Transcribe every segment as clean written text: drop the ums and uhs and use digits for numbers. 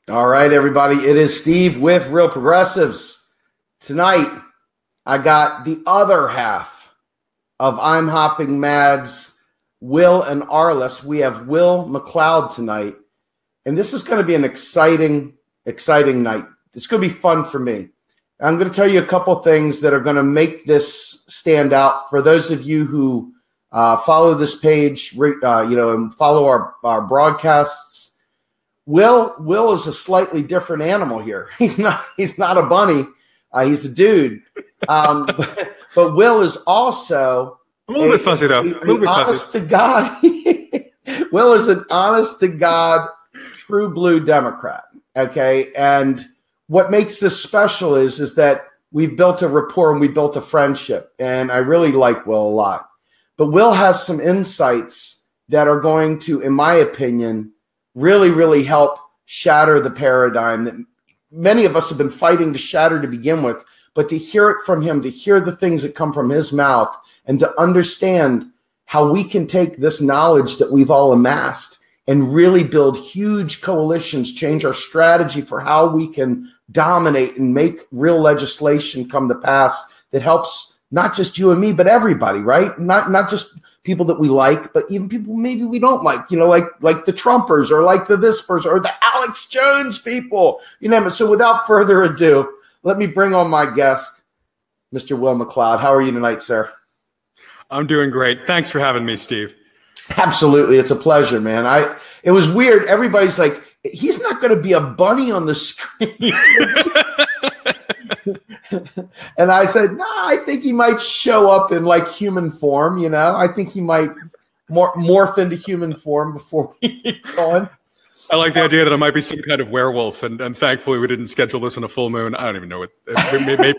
All right, everybody. It is Steve with Real Progressives. Tonight, I got the other half of I'm Hopping Mad's Will and Arliss. We have Will McLeod tonight. And this is going to be an exciting night. It's going to be fun for me. I'm going to tell you a couple things that are going to make this stand out for those of you who follow this page, and follow our broadcasts. Will is a slightly different animal here. He's not a bunny. He's a dude. But Will is also a little bit fuzzy though. Honest to God. Will is an honest to God true blue Democrat. Okay. And what makes this special is that we've built a rapport and we built a friendship. And I really like Will a lot. But Will has some insights that are going to, in my opinion, really, really help shatter the paradigm that many of us have been fighting to shatter to begin with. But to hear it from him, to hear the things that come from his mouth, and to understand how we can take this knowledge that we've all amassed and really build huge coalitions, change our strategy for how we can dominate and make real legislation come to pass that helps not just you and me, but everybody, right? Not just people that we like, but even people maybe we don't like, like the Trumpers or like the this person or the Alex Jones people, you name it. So without further ado, let me bring on my guest, Mr. Will McLeod. How are you tonight, sir? I'm doing great. Thanks for having me, Steve. Absolutely. It's a pleasure, man. It was weird. Everybody's like, he's not going to be a bunny on the screen. And I said, no, I think he might show up in like human form. I think he might morph into human form before we get going. I like the idea that it might be some kind of werewolf, and thankfully we didn't schedule this on a full moon. I don't even know what. Maybe.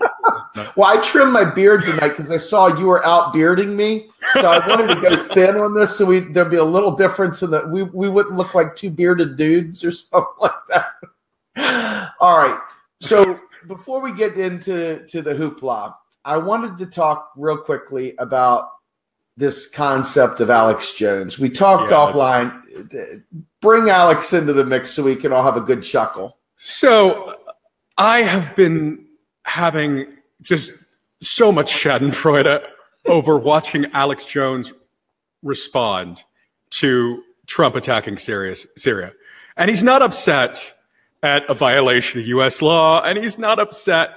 Well, I trimmed my beard tonight because I saw you were out bearding me, so I wanted to go thin on this, so there'd be a little difference in that we wouldn't look like two bearded dudes or something like that. All right, so before we get into the hoopla, I wanted to talk real quickly about this concept of Alex Jones. We talked offline. Bring Alex into the mix so we can all have a good chuckle. So I have been having just so much schadenfreude over watching Alex Jones respond to Trump attacking Syria. And he's not upset at a violation of U.S. law, and he's not upset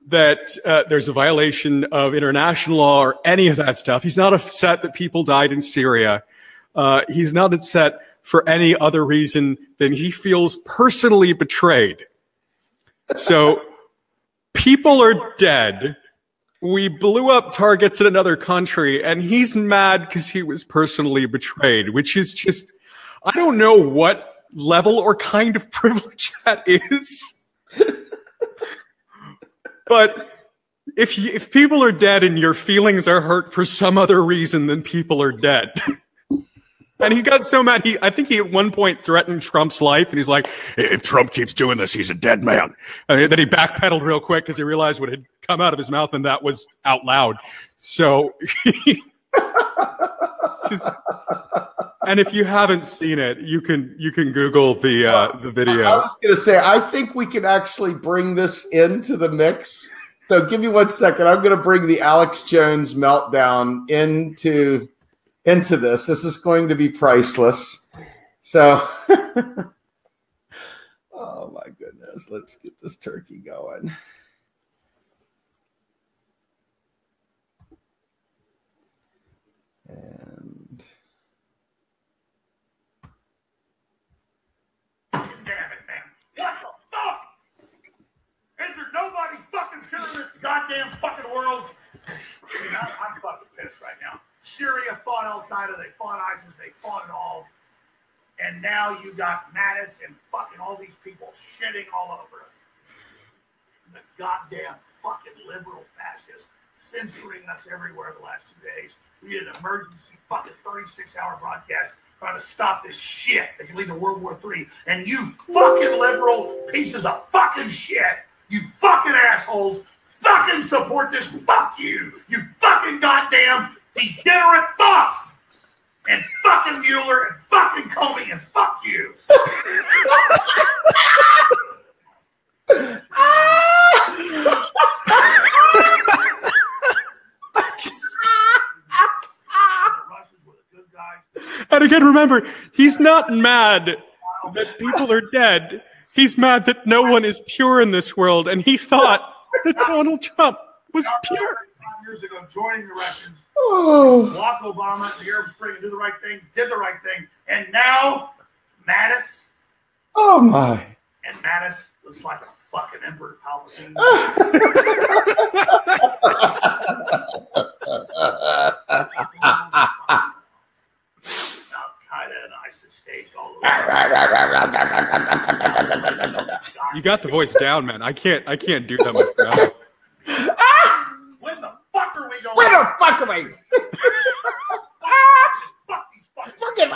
that there's a violation of international law or any of that stuff. He's not upset that people died in Syria. He's not upset for any other reason than he feels personally betrayed. So people are dead. We blew up targets in another country, and he's mad because he was personally betrayed, which is just, I don't know what level or kind of privilege that is. But if people are dead and your feelings are hurt for some other reason than people are dead. And he got so mad, I think he at one point threatened Trump's life, and he's like, if Trump keeps doing this, he's a dead man. And then he backpedaled real quick because he realized what had come out of his mouth, and that was out loud. So, and if you haven't seen it, you can Google the video. I was going to say, I think we can actually bring this into the mix. So give me 1 second. I'm going to bring the Alex Jones meltdown into this. This is going to be priceless. So, oh my goodness. Let's get this turkey going. And damn it, man. What the fuck? Is there nobody fucking here in this goddamn fucking world? I'm fucking pissed right now. Syria fought Al-Qaeda, they fought ISIS, they fought it all. And now you got Mattis and fucking all these people shitting all over us. The goddamn fucking liberal fascists censoring us everywhere the last 2 days. We did an emergency fucking 36-hour broadcast trying to stop this shit that can lead to World War III. And you fucking liberal pieces of fucking shit, you fucking assholes, fucking support this. Fuck you, you fucking goddamn degenerate fucks. and fucking Mueller and fucking Comey and fuck you. And again, remember, he's not mad that people are dead. He's mad that no one is pure in this world, and he thought that Donald Trump was pure. 5 years ago, joining the Russians, block Obama, the Arab Spring, do the right thing, did the right thing, and now Mattis. Oh my! And Mattis looks like a fucking Emperor Palpatine. You got the voice down, man. I can't do that much better. When the fuck are we going? Where the fuck am I? Fuck these fucking.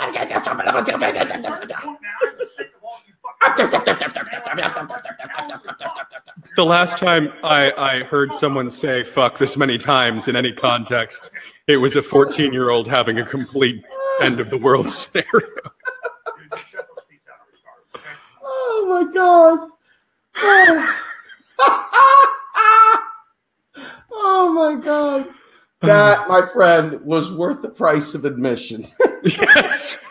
The last time I heard someone say "fuck" this many times in any context, it was a 14-year-old having a complete end of the world scenario. Oh my god! Oh my god! That, my friend, was worth the price of admission. Yes.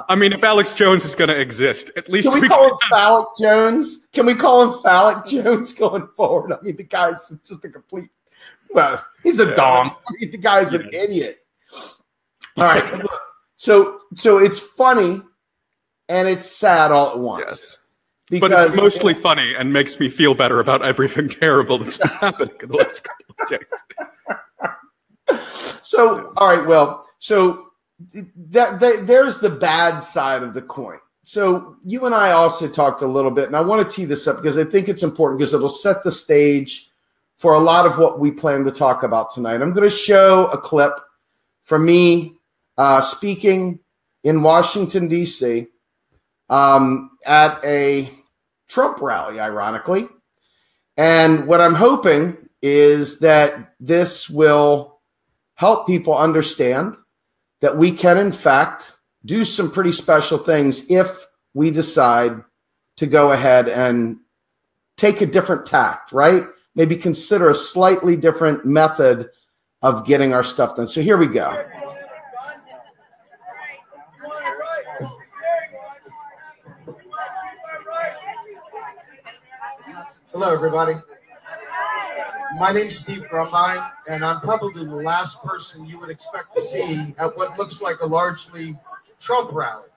I mean, if Alex Jones is going to exist, at least can we call him Phallic Jones? Can we call him Phallic Jones going forward? I mean, the guy's just a complete. Well, he's a dom. I mean, the guy's an idiot. All right. So it's funny and it's sad all at once. Yes. But it's mostly funny and makes me feel better about everything terrible that's been happening in the last couple of days. So, all right, well, so there's the bad side of the coin. So you and I also talked a little bit, and I want to tee this up because I think it's important because it'll set the stage for a lot of what we plan to talk about tonight. I'm going to show a clip from me speaking in Washington, D.C. At a Trump rally, ironically. And what I'm hoping is that this will help people understand that we can, in fact, do some pretty special things if we decide to go ahead and take a different tact, right? Maybe consider a slightly different method of getting our stuff done. So here we go. Hello, everybody. My name's Steve Grumbine, and I'm probably the last person you would expect to see at what looks like a largely Trump rally.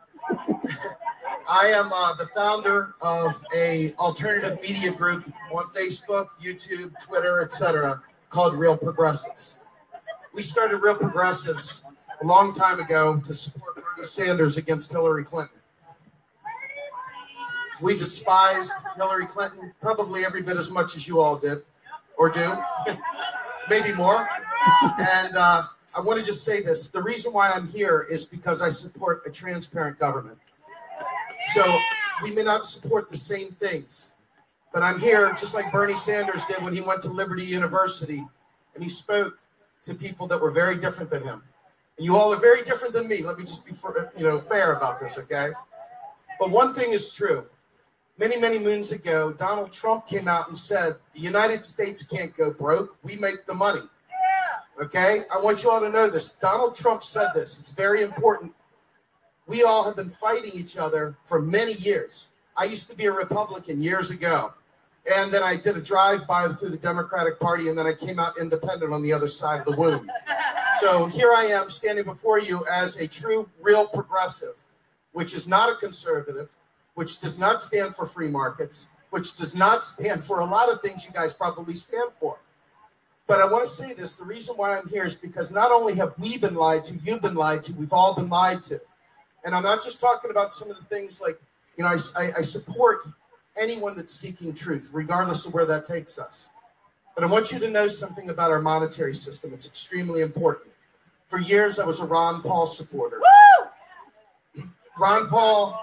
I am the founder of a alternative media group on Facebook, YouTube, Twitter, etc., called Real Progressives. We started Real Progressives a long time ago to support Bernie Sanders against Hillary Clinton. We despised Hillary Clinton probably every bit as much as you all did, or do, maybe more. And I want to just say this. The reason why I'm here is because I support a transparent government. So we may not support the same things, but I'm here just like Bernie Sanders did when he went to Liberty University and he spoke to people that were very different than him. And you all are very different than me. Let me just be fair about this, okay? But one thing is true. Many, many moons ago, Donald Trump came out and said, the United States can't go broke. We make the money. Okay? I want you all to know this. Donald Trump said this. It's very important. We all have been fighting each other for many years. I used to be a Republican years ago. And then I did a drive-by through the Democratic Party, and then I came out independent on the other side of the womb. So here I am standing before you as a true, real progressive, which is not a conservative, which does not stand for free markets, which does not stand for a lot of things you guys probably stand for. But I want to say this, the reason why I'm here is because not only have we been lied to, you've been lied to, we've all been lied to. And I'm not just talking about some of the things like, I support anyone that's seeking truth, regardless of where that takes us. But I want you to know something about our monetary system. It's extremely important. For years, I was a Ron Paul supporter. Woo! Ron Paul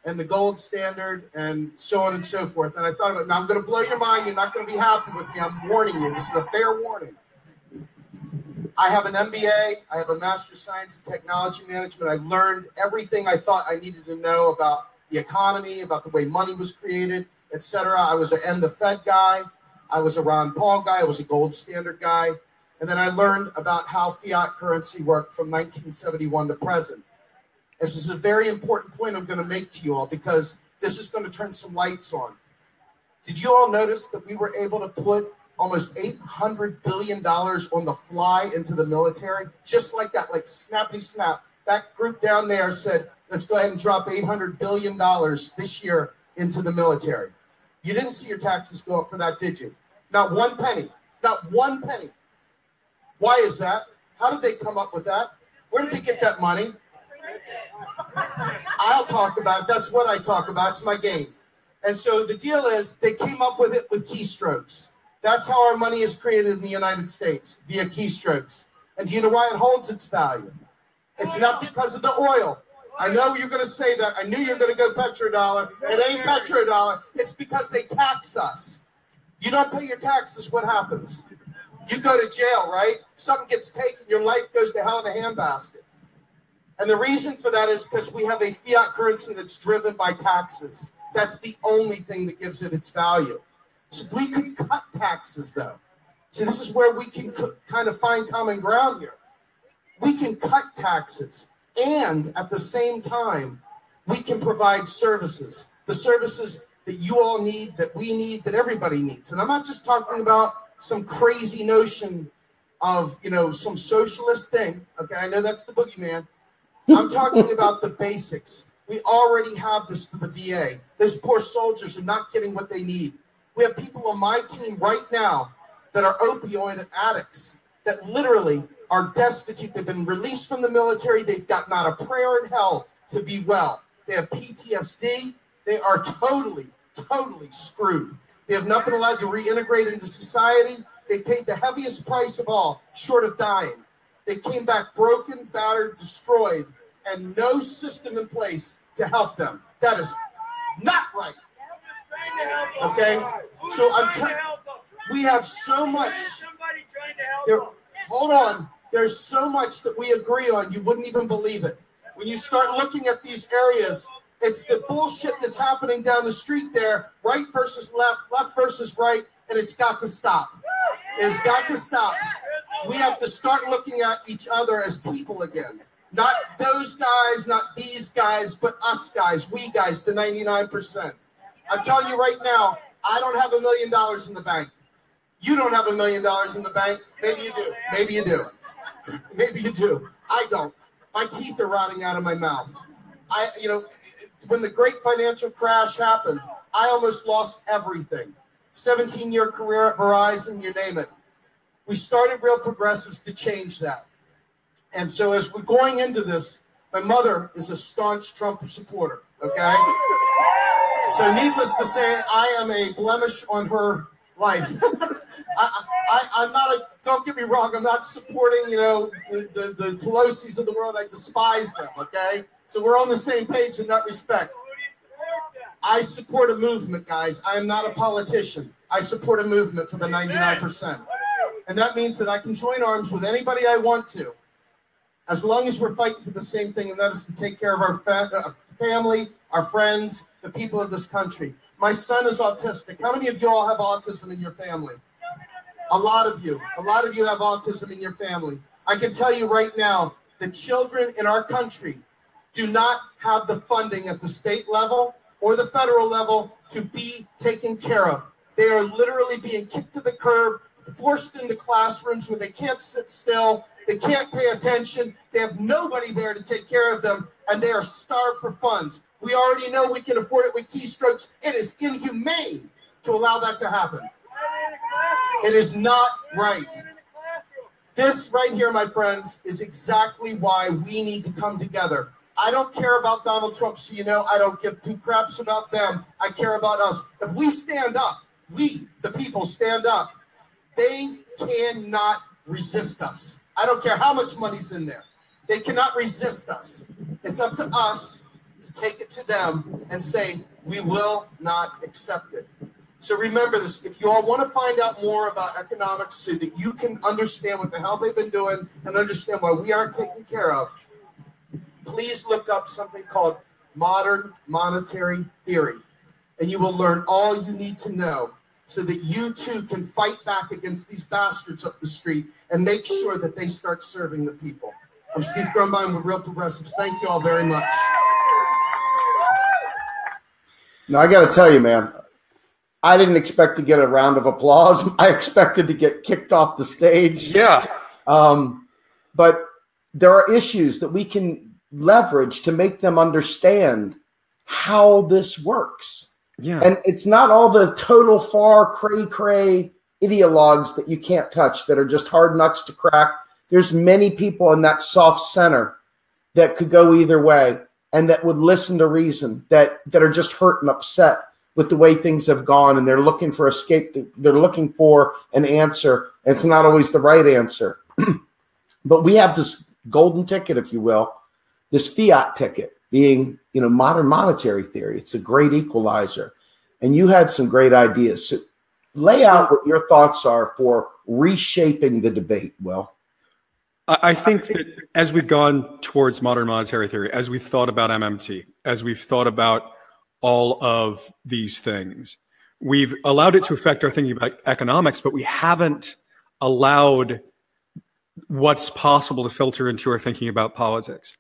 and the gold standard and so on and so forth. And I thought about it. Now I'm going to blow your mind. You're not going to be happy with me. I'm warning you. This is a fair warning. I have an MBA. I have a Master's of Science in Technology Management. I learned everything I thought I needed to know about the economy, about the way money was created, etc. I was an End the Fed guy. I was a Ron Paul guy. I was a gold standard guy. And then I learned about how fiat currency worked from 1971 to present. This is a very important point I'm going to make to you all because this is going to turn some lights on. Did you all notice that we were able to put almost $800 billion on the fly into the military? Just like that, like snappity snap. That group down there said, let's go ahead and drop $800 billion this year into the military. You didn't see your taxes go up for that, did you? Not one penny. Not one penny. Why is that? How did they come up with that? Where did they get that money? I'll talk about it. That's what I talk about. It's my game. And so the deal is they came up with it with keystrokes. That's how our money is created in the United States, via keystrokes. And do you know why it holds its value? It's not because of the oil. I know you're going to say that. I knew you were going to go petrodollar. It ain't petrodollar. It's because they tax us. You don't pay your taxes, what happens? You go to jail, right? Something gets taken, your life goes to hell in a handbasket. And the reason for that is because we have a fiat currency that's driven by taxes. That's the only thing that gives it its value. So we could cut taxes, though. So this is where we can kind of find common ground here. We can cut taxes, and at the same time, we can provide services. The services that you all need, that we need, that everybody needs. And I'm not just talking about some crazy notion of, some socialist thing. Okay, I know that's the boogeyman. I'm talking about the basics. We already have this for the VA. Those poor soldiers are not getting what they need. We have people on my team right now that are opioid addicts, that literally are destitute. They've been released from the military. They've got not a prayer in hell to be well. They have PTSD. They are totally, totally screwed. They have not been allowed to reintegrate into society. They paid the heaviest price of all, short of dying. They came back broken, battered, destroyed, and no system in place to help them. That is not right. Okay? So we have so much. Hold on. There's so much that we agree on, you wouldn't even believe it. When you start looking at these areas, it's the bullshit that's happening down the street there, right versus left, left versus right, and it's got to stop. It's got to stop. We have to start looking at each other as people again. Not those guys, not these guys, but us guys, we guys, the 99%. I'm telling you right now, I don't have $1 million in the bank. You don't have $1 million in the bank. Maybe you do. Maybe you do. Maybe you do. I don't. My teeth are rotting out of my mouth. When the great financial crash happened, I almost lost everything. 17-year career at Verizon, you name it. We started Real Progressives to change that. And so as we're going into this, my mother is a staunch Trump supporter, okay? So needless to say, I am a blemish on her life. I'm not don't get me wrong, I'm not supporting, the Pelosi's of the world. I despise them, okay? So we're on the same page in that respect. I support a movement, guys. I am not a politician. I support a movement for the 99%. And that means that I can join arms with anybody I want to, as long as we're fighting for the same thing, and that is to take care of our family, our friends, the people of this country. My son is autistic. How many of you all have autism in your family? A lot of you. A lot of you have autism in your family. I can tell you right now, the children in our country do not have the funding at the state level or the federal level to be taken care of. They are literally being kicked to the curb, forced into classrooms where they can't sit still, they can't pay attention, they have nobody there to take care of them, and they are starved for funds. We already know we can afford it with keystrokes. It is inhumane to allow that to happen. It is not right. This right here, my friends, is exactly why we need to come together. I don't care about Donald Trump, so you know I don't give two craps about them. I care about us. If we stand up, we, the people, stand up, they cannot resist us. I don't care how much money's in there. They cannot resist us. It's up to us to take it to them and say, we will not accept it. So remember this, if you all want to find out more about economics so that you can understand what the hell they've been doing and understand why we aren't taken care of, please look up something called modern monetary theory. And you will learn all you need to know so that you too can fight back against these bastards up the street and make sure that they start serving the people. I'm Steve Grumbine with Real Progressives. Thank you all very much. Now, I got to tell you, man, I didn't expect to get a round of applause. I expected to get kicked off the stage. Yeah. But there are issues that we can leverage to make them understand how this works. Yeah. And it's not all the total far cray ideologues that you can't touch that are just hard nuts to crack. There's many people in that soft center that could go either way and that would listen to reason, that are just hurt and upset with the way things have gone, and they're looking for escape. They're looking for an answer, and it's not always the right answer. But we have this golden ticket, if you will, this fiat ticket being, modern monetary theory. It's a great equalizer. And you had some great ideas. So lay out what your thoughts are for reshaping the debate, Will. I think that as we've gone towards modern monetary theory, as we've thought about MMT, as we've thought about all of these things, we've allowed it to affect our thinking about economics, but we haven't allowed what's possible to filter into our thinking about politics.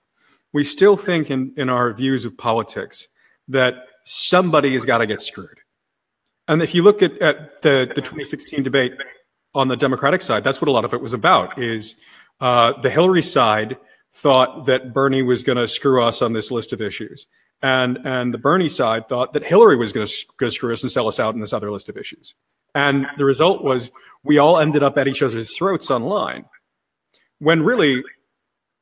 We still think in our views of politics that somebody has got to get screwed. And if you look at the 2016 debate on the Democratic side, that's what a lot of it was about, is the Hillary side thought that Bernie was going to screw us on this list of issues. And the Bernie side thought that Hillary was going to screw us and sell us out in this other list of issues. And the result was we all ended up at each other's throats online, when really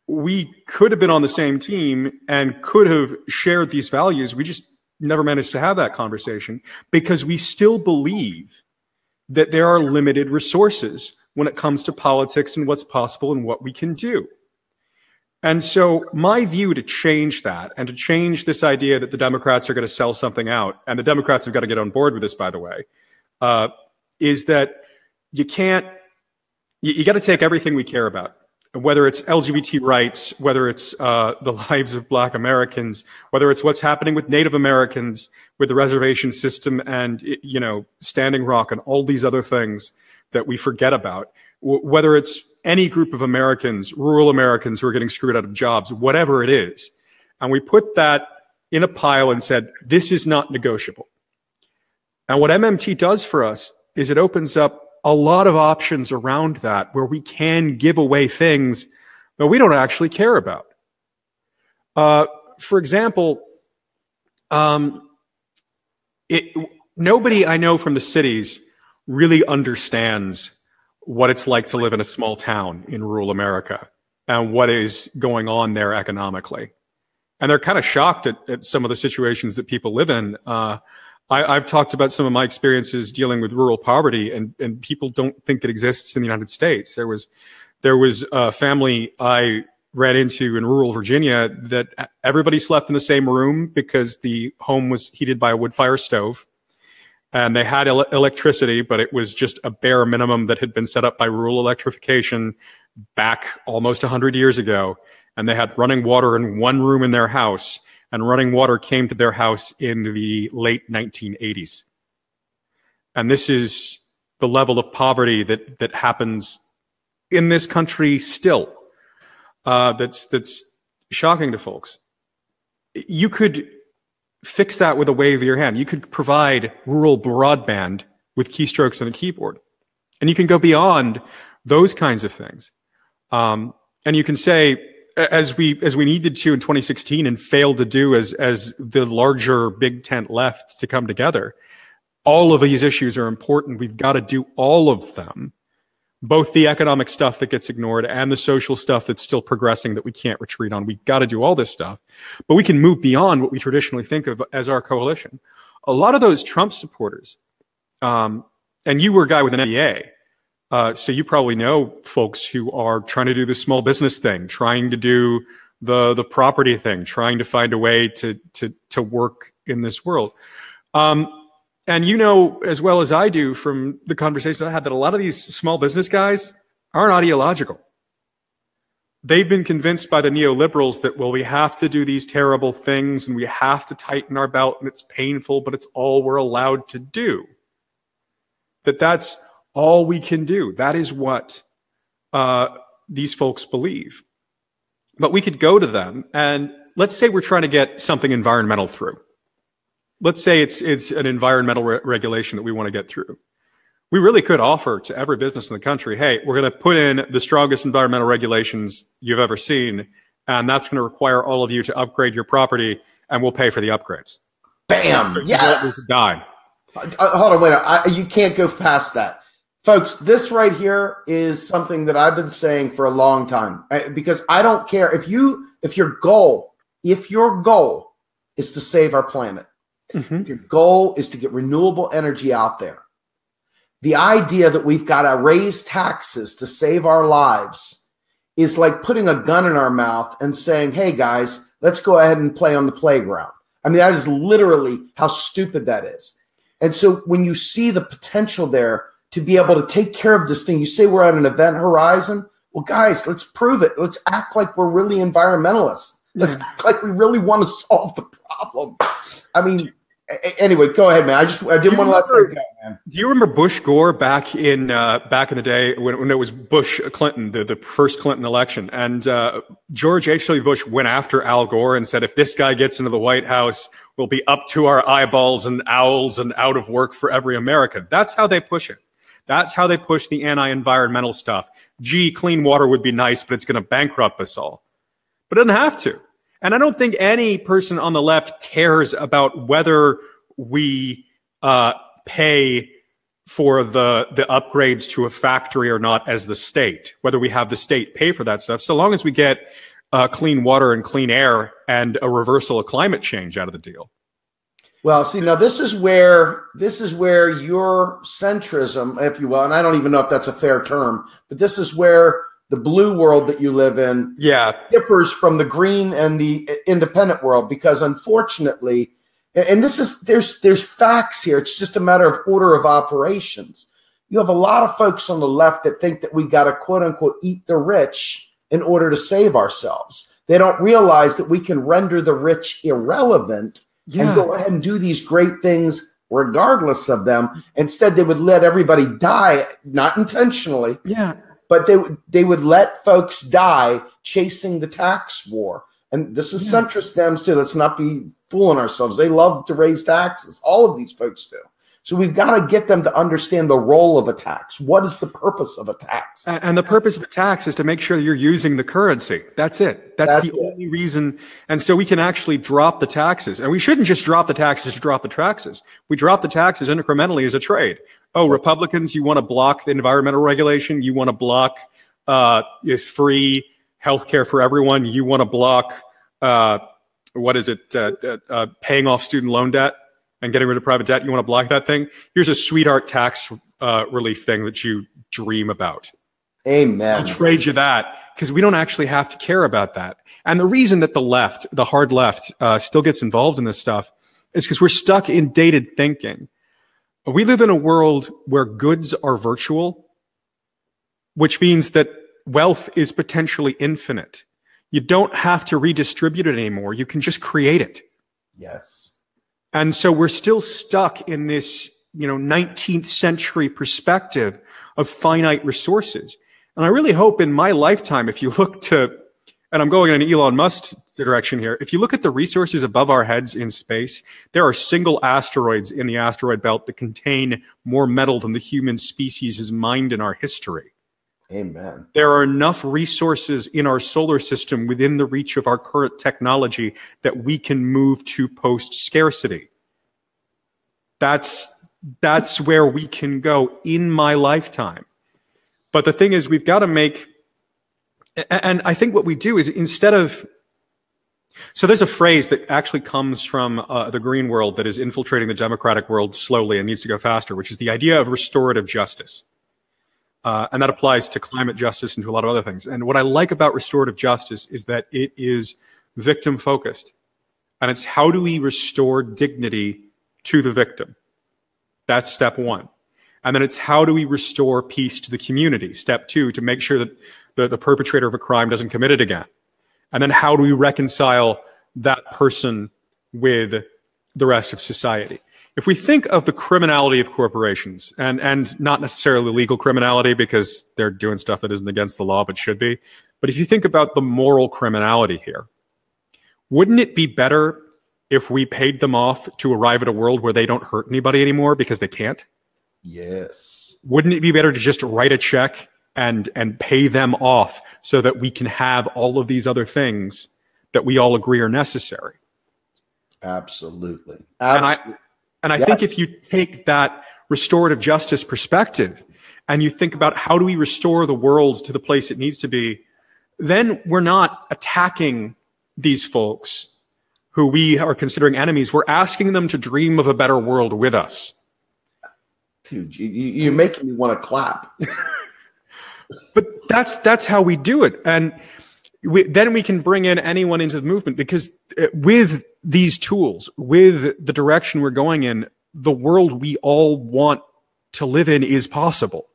we could have been on the same team and could have shared these values. We just never managed to have that conversation because we still believe that there are limited resources when it comes to politics and what's possible and what we can do. And so my view to change that, and to change this idea that the Democrats are going to sell something out, and the Democrats have got to get on board with this, by the way, is that you got to take everything we care about, whether it's LGBT rights, whether it's the lives of Black Americans, whether it's what's happening with Native Americans, with the reservation system and, Standing Rock and all these other things that we forget about, whether it's any group of Americans, rural Americans who are getting screwed out of jobs, whatever it is. And we put that in a pile and said, this is not negotiable. And what MMT does for us is it opens up a lot of options around that where we can give away things that we don't actually care about. For example, nobody I know from the cities really understands what it's like to live in a small town in rural America and what is going on there economically. And they're kind of shocked at some of the situations that people live in. I've talked about some of my experiences dealing with rural poverty, and people don't think it exists in the United States. There was a family I ran into in rural Virginia that everybody slept in the same room because the home was heated by a wood fire stove. And they had electricity, but it was just a bare minimum that had been set up by rural electrification back almost 100 years ago. And they had running water in one room in their house, and running water came to their house in the late 1980s. And this is the level of poverty that happens in this country still. That's shocking to folks. You could fix that with a wave of your hand. You could provide rural broadband with keystrokes on a keyboard. And you can go beyond those kinds of things. And you can say, as we needed to in 2016 and failed to do as the larger big tent left to come together, all of these issues are important. We've got to do all of them, both the economic stuff that gets ignored and the social stuff that's still progressing that we can't retreat on. We've got to do all this stuff, but we can move beyond what we traditionally think of as our coalition. A lot of those Trump supporters, and you were a guy with an MBA, so you probably know folks who are trying to do the small business thing, trying to do the property thing, trying to find a way to work in this world. And you know as well as I do from the conversations I had that a lot of these small business guys aren't ideological. They've been convinced by the neoliberals that, well, we have to do these terrible things and we have to tighten our belt and it's painful, but it's all we're allowed to do. That's all we can do. That is what these folks believe. But we could go to them and let's say we're trying to get something environmental through. Let's say it's an environmental regulation that we want to get through. We really could offer to every business in the country, hey, we're going to put in the strongest environmental regulations you've ever seen, and that's going to require all of you to upgrade your property, and we'll pay for the upgrades. Bam! Yes! Dime. Hold on, wait a minute. You can't go past that. Folks, this right here is something that I've been saying for a long time, because I don't care if your goal is to save our planet, your goal is to get renewable energy out there. The idea that we've got to raise taxes to save our lives is like putting a gun in our mouth and saying, hey, guys, let's go ahead and play on the playground. I mean, that is literally how stupid that is. And so when you see the potential there to be able to take care of this thing, you say we're at an event horizon. Well, guys, let's prove it. Let's act like we're really environmentalists. Let's act like we really want to solve the problem. I mean, anyway, go ahead, man. I didn't want to let that go, man. Do you remember Bush Gore back in the day when it was Bush Clinton, the first Clinton election, and George H.W. Bush went after Al Gore and said, if this guy gets into the White House, we'll be up to our eyeballs and owls and out of work for every American. That's how they push it. That's how they push the anti-environmental stuff. Gee, clean water would be nice, but it's going to bankrupt us all. But it doesn't have to. And I don't think any person on the left cares about whether we pay for the upgrades to a factory or not as the state, whether we have the state pay for that stuff, so long as we get clean water and clean air and a reversal of climate change out of the deal. Well, see, now this is where your centrism, if you will, and I don't even know if that's a fair term, but this is where the blue world that you live in differs from the green and the independent world, because unfortunately, and there's facts here. It's just a matter of order of operations. You have a lot of folks on the left that think that we got to quote unquote eat the rich in order to save ourselves. They don't realize that we can render the rich irrelevant and go ahead and do these great things regardless of them. Instead, they would let everybody die, not intentionally. Yeah. But they would let folks die chasing the tax war. And this is centrist Dems too. Let's not be fooling ourselves. They love to raise taxes. All of these folks do. So we've got to get them to understand the role of a tax. What is the purpose of a tax? And the purpose of a tax is to make sure that you're using the currency. That's it. That's the only reason. And so we can actually drop the taxes. And we shouldn't just drop the taxes to drop the taxes. We drop the taxes incrementally as a trade. Oh, Republicans, you want to block the environmental regulation. You want to block free healthcare for everyone. You want to block, paying off student loan debt and getting rid of private debt. You want to block that thing? Here's a sweetheart tax relief thing that you dream about. Amen. I'll trade you that, because we don't actually have to care about that. And the reason that the left, the hard left, still gets involved in this stuff is because we're stuck in dated thinking. We live in a world where goods are virtual, which means that wealth is potentially infinite. You don't have to redistribute it anymore. You can just create it. Yes. And so we're still stuck in this, 19th century perspective of finite resources. And I really hope in my lifetime, if you look to, and I'm going in an Elon Musk direction here, if you look at the resources above our heads in space, there are single asteroids in the asteroid belt that contain more metal than the human species has mined in our history. Amen. There are enough resources in our solar system within the reach of our current technology that we can move to post-scarcity. That's where we can go in my lifetime. But the thing is, we've got to make, and I think what we do is instead of, so there's a phrase that actually comes from the green world that is infiltrating the democratic world slowly and needs to go faster, which is the idea of restorative justice. And that applies to climate justice and to a lot of other things. And what I like about restorative justice is that it is victim focused. And it's how do we restore dignity to the victim? That's step one. And then it's how do we restore peace to the community? Step two, to make sure that the perpetrator of a crime doesn't commit it again. And then how do we reconcile that person with the rest of society? If we think of the criminality of corporations, and not necessarily legal criminality because they're doing stuff that isn't against the law but should be, but if you think about the moral criminality here, wouldn't it be better if we paid them off to arrive at a world where they don't hurt anybody anymore because they can't? Yes. Wouldn't it be better to just write a check and pay them off so that we can have all of these other things that we all agree are necessary? Absolutely. And I think if you take that restorative justice perspective and you think about how do we restore the world to the place it needs to be, then we're not attacking these folks who we are considering enemies. We're asking them to dream of a better world with us. Dude, you're making me want to clap. But that's how we do it. And then we can bring in anyone into the movement, because with these tools, with the direction we're going in, the world we all want to live in is possible.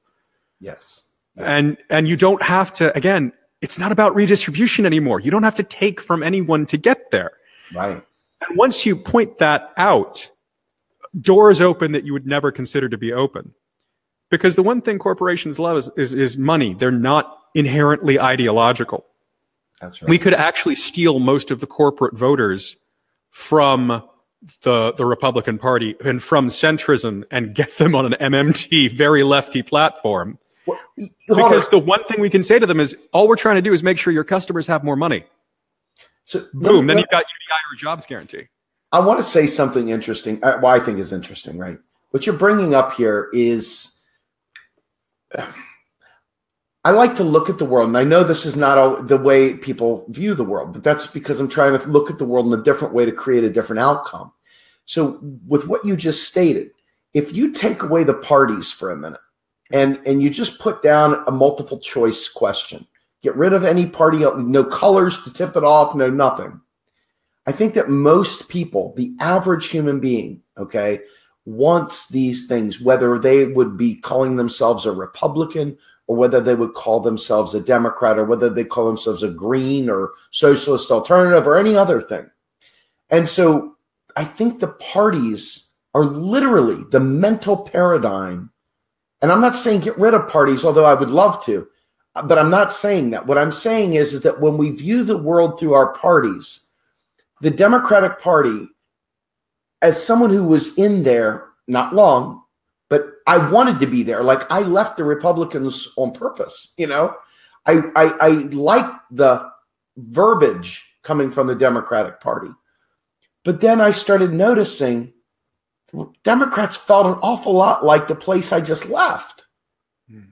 Yes. And you don't have to, again, it's not about redistribution anymore. You don't have to take from anyone to get there. Right. And once you point that out, doors open that you would never consider to be open. Because the one thing corporations love is money. They're not inherently ideological. That's right. We could actually steal most of the corporate voters from the Republican Party and from centrism and get them on an MMT, very lefty platform. Well, because the one thing we can say to them is, all we're trying to do is make sure your customers have more money. So boom, then you've got UDI or a jobs guarantee. I want to say something interesting, what I think is interesting, right? What you're bringing up here is, I like to look at the world, and I know this is not the way people view the world, but that's because I'm trying to look at the world in a different way to create a different outcome. So with what you just stated, if you take away the parties for a minute and you just put down a multiple choice question, get rid of any party, no colors to tip it off, no nothing. I think that most people, the average human being, okay, wants these things, whether they would be calling themselves a Republican or whether they would call themselves a Democrat or whether they call themselves a green or socialist alternative or any other thing. And so I think the parties are literally the mental paradigm. And I'm not saying get rid of parties, although I would love to, but I'm not saying that. What I'm saying is that when we view the world through our parties, the Democratic Party, as someone who was in there not long, but I wanted to be there. Like I left the Republicans on purpose, you know. I like the verbiage coming from the Democratic Party. But then I started noticing Democrats felt an awful lot like the place I just left.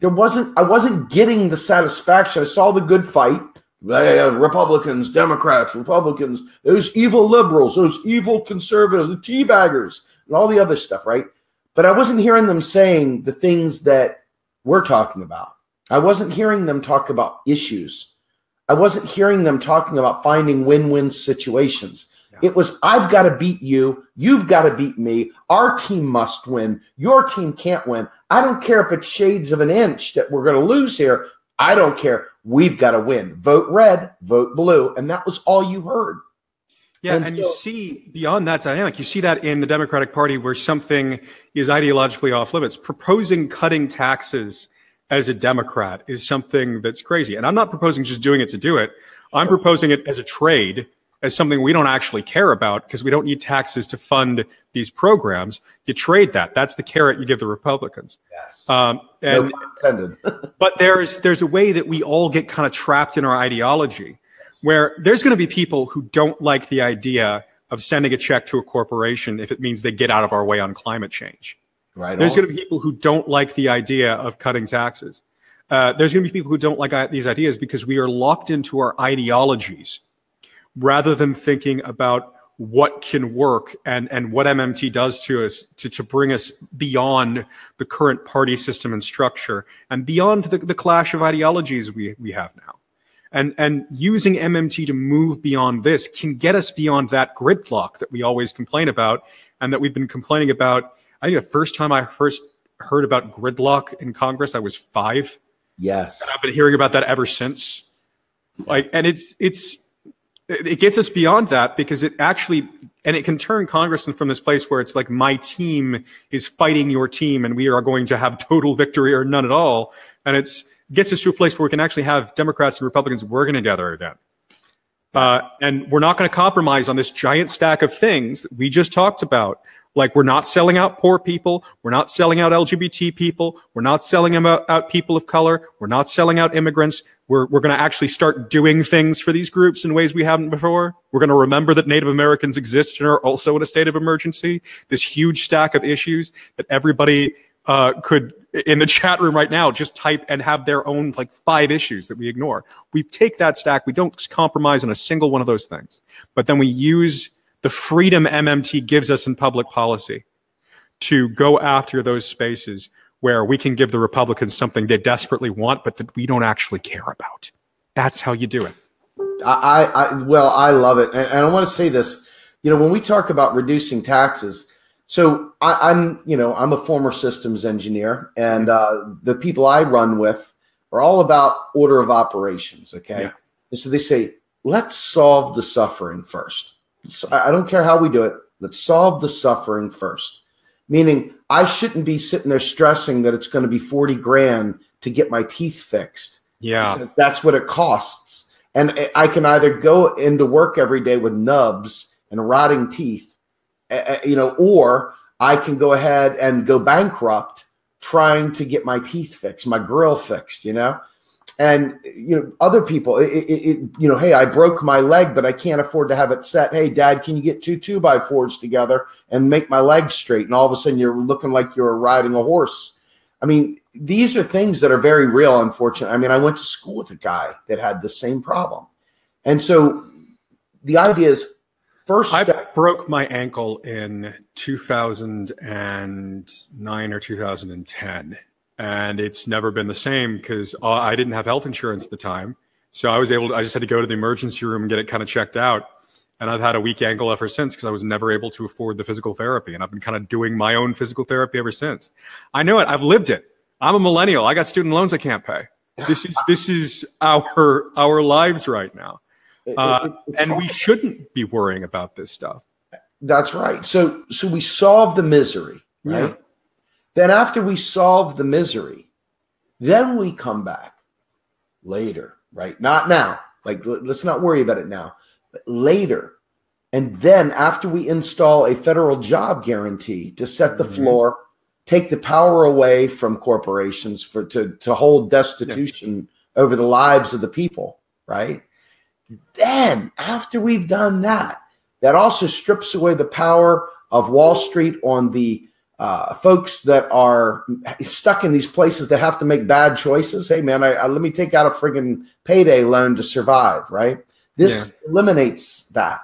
I wasn't getting the satisfaction. I saw the good fight. Republicans, Democrats, Republicans, those evil liberals, those evil conservatives, the teabaggers, and all the other stuff, right? But I wasn't hearing them saying the things that we're talking about. I wasn't hearing them talk about issues. I wasn't hearing them talking about finding win-win situations. Yeah. It was, I've got to beat you. You've got to beat me. Our team must win. Your team can't win. I don't care if it's shades of an inch that we're going to lose here. I don't care. We've got to win. Vote red, vote blue. And that was all you heard. Yeah, and you see beyond that dynamic, you see that in the Democratic Party where something is ideologically off limits. Proposing cutting taxes as a Democrat is something that's crazy. And I'm not proposing just doing it to do it. I'm proposing it as a trade, as something we don't actually care about because we don't need taxes to fund these programs. You trade that. That's the carrot you give the Republicans. Yes. No pun intended. But there's a way that we all get kind of trapped in our ideology, where there's going to be people who don't like the idea of sending a check to a corporation if it means they get out of our way on climate change. Right. There's going to be people who don't like the idea of cutting taxes. There's going to be people who don't like these ideas because we are locked into our ideologies rather than thinking about what can work and what MMT does to us to bring us beyond the current party system and structure and beyond the clash of ideologies we have now. And using MMT to move beyond this can get us beyond that gridlock that we always complain about and that we've been complaining about I think the first time I first heard about gridlock in Congress, I was 5. Yes. And I've been hearing about that ever since. Like, and it gets us beyond that, because it actually, and it can turn Congress from this place where it's like my team is fighting your team and we are going to have total victory or none at all. And it gets us to a place where we can actually have Democrats and Republicans working together again. And we're not going to compromise on this giant stack of things that we just talked about. Like, we're not selling out poor people. We're not selling out LGBT people. We're not selling out people of color. We're not selling out immigrants. We're going to actually start doing things for these groups in ways we haven't before. We're going to remember that Native Americans exist and are also in a state of emergency. This huge stack of issues that everybody could, in the chat room right now, just type and have their own, like, 5 issues that we ignore. We take that stack. We don't compromise on a single one of those things. But then we use the freedom MMT gives us in public policy to go after those spaces where we can give the Republicans something they desperately want, but that we don't actually care about. That's how you do it. I love it. And I want to say this, when we talk about reducing taxes, so I'm a former systems engineer, and the people I run with are all about order of operations. Okay. Yeah. And so they say, let's solve the suffering first. So I don't care how we do it. Let's solve the suffering first. Meaning, I shouldn't be sitting there stressing that it's going to be 40 grand to get my teeth fixed. Yeah. Because that's what it costs. And I can either go into work every day with nubs and rotting teeth, or I can go ahead and go bankrupt trying to get my teeth fixed, my grill fixed, And, other people, hey, I broke my leg, but I can't afford to have it set. Hey, Dad, can you get 2 2x4s together and make my leg straight? And all of a sudden you're looking like you're riding a horse. I mean, these are things that are very real, unfortunately. I mean, I went to school with a guy that had the same problem. And so the idea is, I broke my ankle in 2009 or 2010. And it's never been the same because I didn't have health insurance at the time. So I just had to go to the emergency room and get it kind of checked out. And I've had a weak ankle ever since because I was never able to afford the physical therapy. And I've been kind of doing my own physical therapy ever since. I know it. I've lived it. I'm a millennial. I got student loans I can't pay. This is our lives right now. And we shouldn't be worrying about this stuff. That's right. So we solve the misery, right? Yeah. Then after we solve the misery, then we come back later, right? Not now. Like, let's not worry about it now, but later. And then after we install a federal job guarantee to set the floor, take the power away from corporations to hold destitution over the lives of the people, right? Then after we've done that, that also strips away the power of Wall Street on the folks that are stuck in these places that have to make bad choices. Hey, man, let me take out a friggin' payday loan to survive, right? This eliminates that.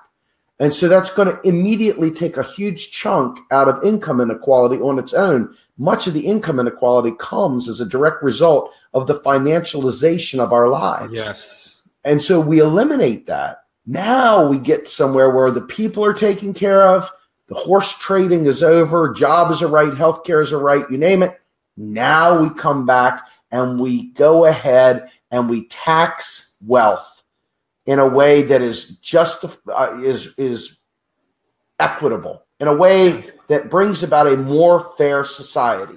And so that's going to immediately take a huge chunk out of income inequality on its own. Much of the income inequality comes as a direct result of the financialization of our lives. Yes. And so we eliminate that. Now we get somewhere where the people are taken care of. The horse trading is over. Jobs are right. Healthcare is right. You name it. Now we come back and we go ahead and we tax wealth in a way that is is equitable, in a way that brings about a more fair society.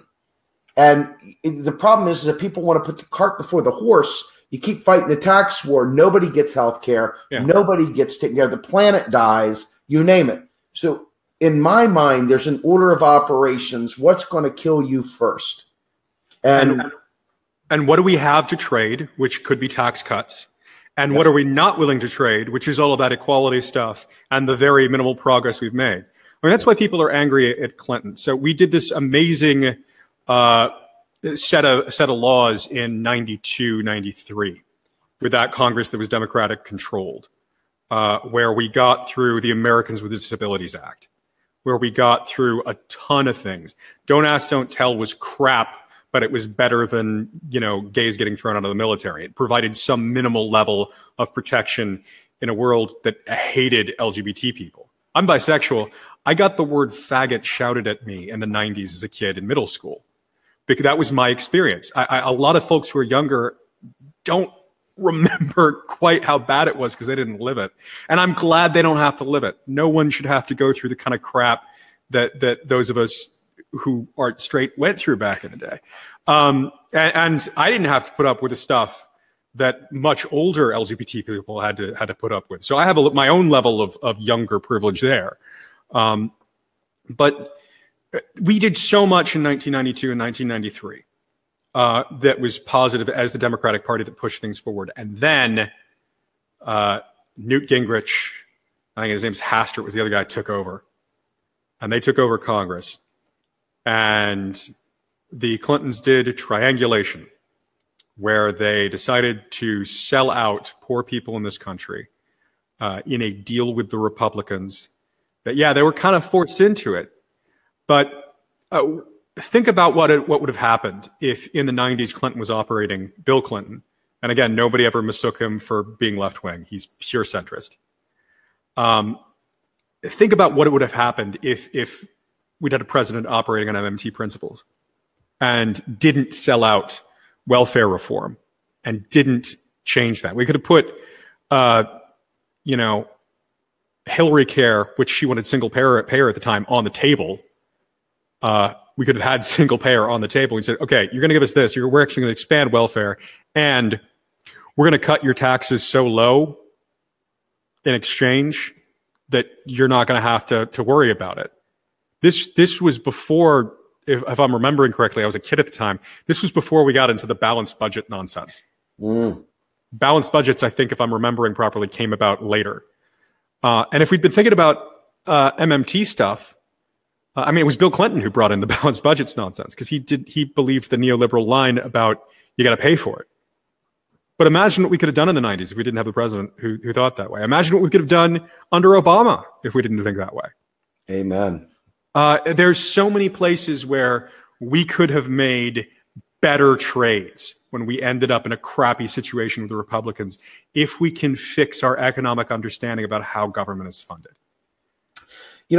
And the problem is that people want to put the cart before the horse. You keep fighting the tax war. Nobody gets healthcare. Yeah. Nobody gets taken care of. The planet dies. You name it. So in my mind, there's an order of operations. What's going to kill you first? And what do we have to trade, which could be tax cuts? And what are we not willing to trade, which is all of that equality stuff and the very minimal progress we've made? I mean, that's why people are angry at Clinton. So we did this amazing set of laws in 92, 93 with that Congress that was Democratic controlled, where we got through the Americans with Disabilities Act, where we got through a ton of things. Don't Ask, Don't Tell was crap, but it was better than, gays getting thrown out of the military. It provided some minimal level of protection in a world that hated LGBT people. I'm bisexual. I got the word faggot shouted at me in the 90s as a kid in middle school, because that was my experience. A lot of folks who are younger don't remember quite how bad it was because they didn't live it. And I'm glad they don't have to live it. No one should have to go through the kind of crap that those of us who aren't straight went through back in the day. And I didn't have to put up with the stuff that much older LGBT people had to put up with. So I have my own level of younger privilege there. But we did so much in 1992 and 1993 that was positive as the Democratic Party that pushed things forward. And then Newt Gingrich, I think his name's Hastert, was the other guy, took over. And they took over Congress. And the Clintons did a triangulation where they decided to sell out poor people in this country in a deal with the Republicans. That, yeah, they were kind of forced into it. But think about what would have happened if in the 90s Clinton was operating Bill Clinton. And again, nobody ever mistook him for being left-wing. He's pure centrist. Think about what would have happened if we'd had a president operating on MMT principles and didn't sell out welfare reform and didn't change that. We could have put, Hillary Care, which she wanted single payer at the time, on the table. We could have had single payer on the table. We said, okay, you're going to give us this. We're actually going to expand welfare, and we're going to cut your taxes so low in exchange that you're not going to have to worry about it. This was before, if I'm remembering correctly, I was a kid at the time. This was before we got into the balanced budget nonsense. Balanced budgets, I think, if I'm remembering properly, came about later. And if we'd been thinking about MMT stuff, it was Bill Clinton who brought in the balanced budgets nonsense because he believed the neoliberal line about you got to pay for it. But imagine what we could have done in the 90s if we didn't have the president who thought that way. Imagine what we could have done under Obama if we didn't think that way. Amen. There's so many places where we could have made better trades when we ended up in a crappy situation with the Republicans if we can fix our economic understanding about how government is funded.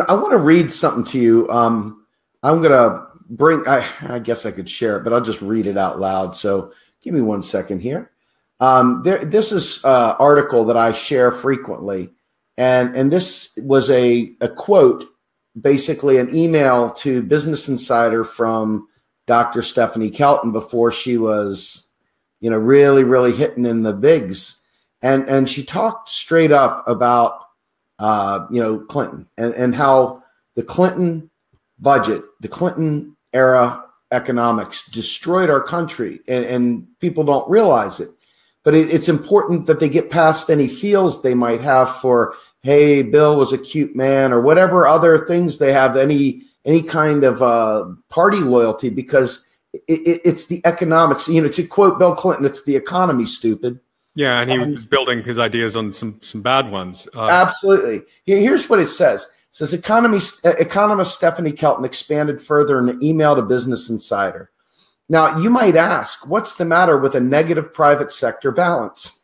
I want to read something to you. I'm going to bring, I guess I could share it, but I'll just read it out loud. So give me 1 second here. This is an article that I share frequently. And this was a quote, basically an email to Business Insider from Dr. Stephanie Kelton before she was, really, really hitting in the bigs. And she talked straight up about, Clinton and how the Clinton budget, the Clinton era economics destroyed our country, and people don't realize it. But it's important that they get past any feels they might have for, hey, Bill was a cute man, or whatever other things they have, any kind of party loyalty, because it's the economics. To quote Bill Clinton, it's the economy, stupid. Yeah, and he was building his ideas on some bad ones. Absolutely. Here's what it says. It says, economist Stephanie Kelton expanded further in an email to Business Insider. Now, you might ask, what's the matter with a negative private sector balance?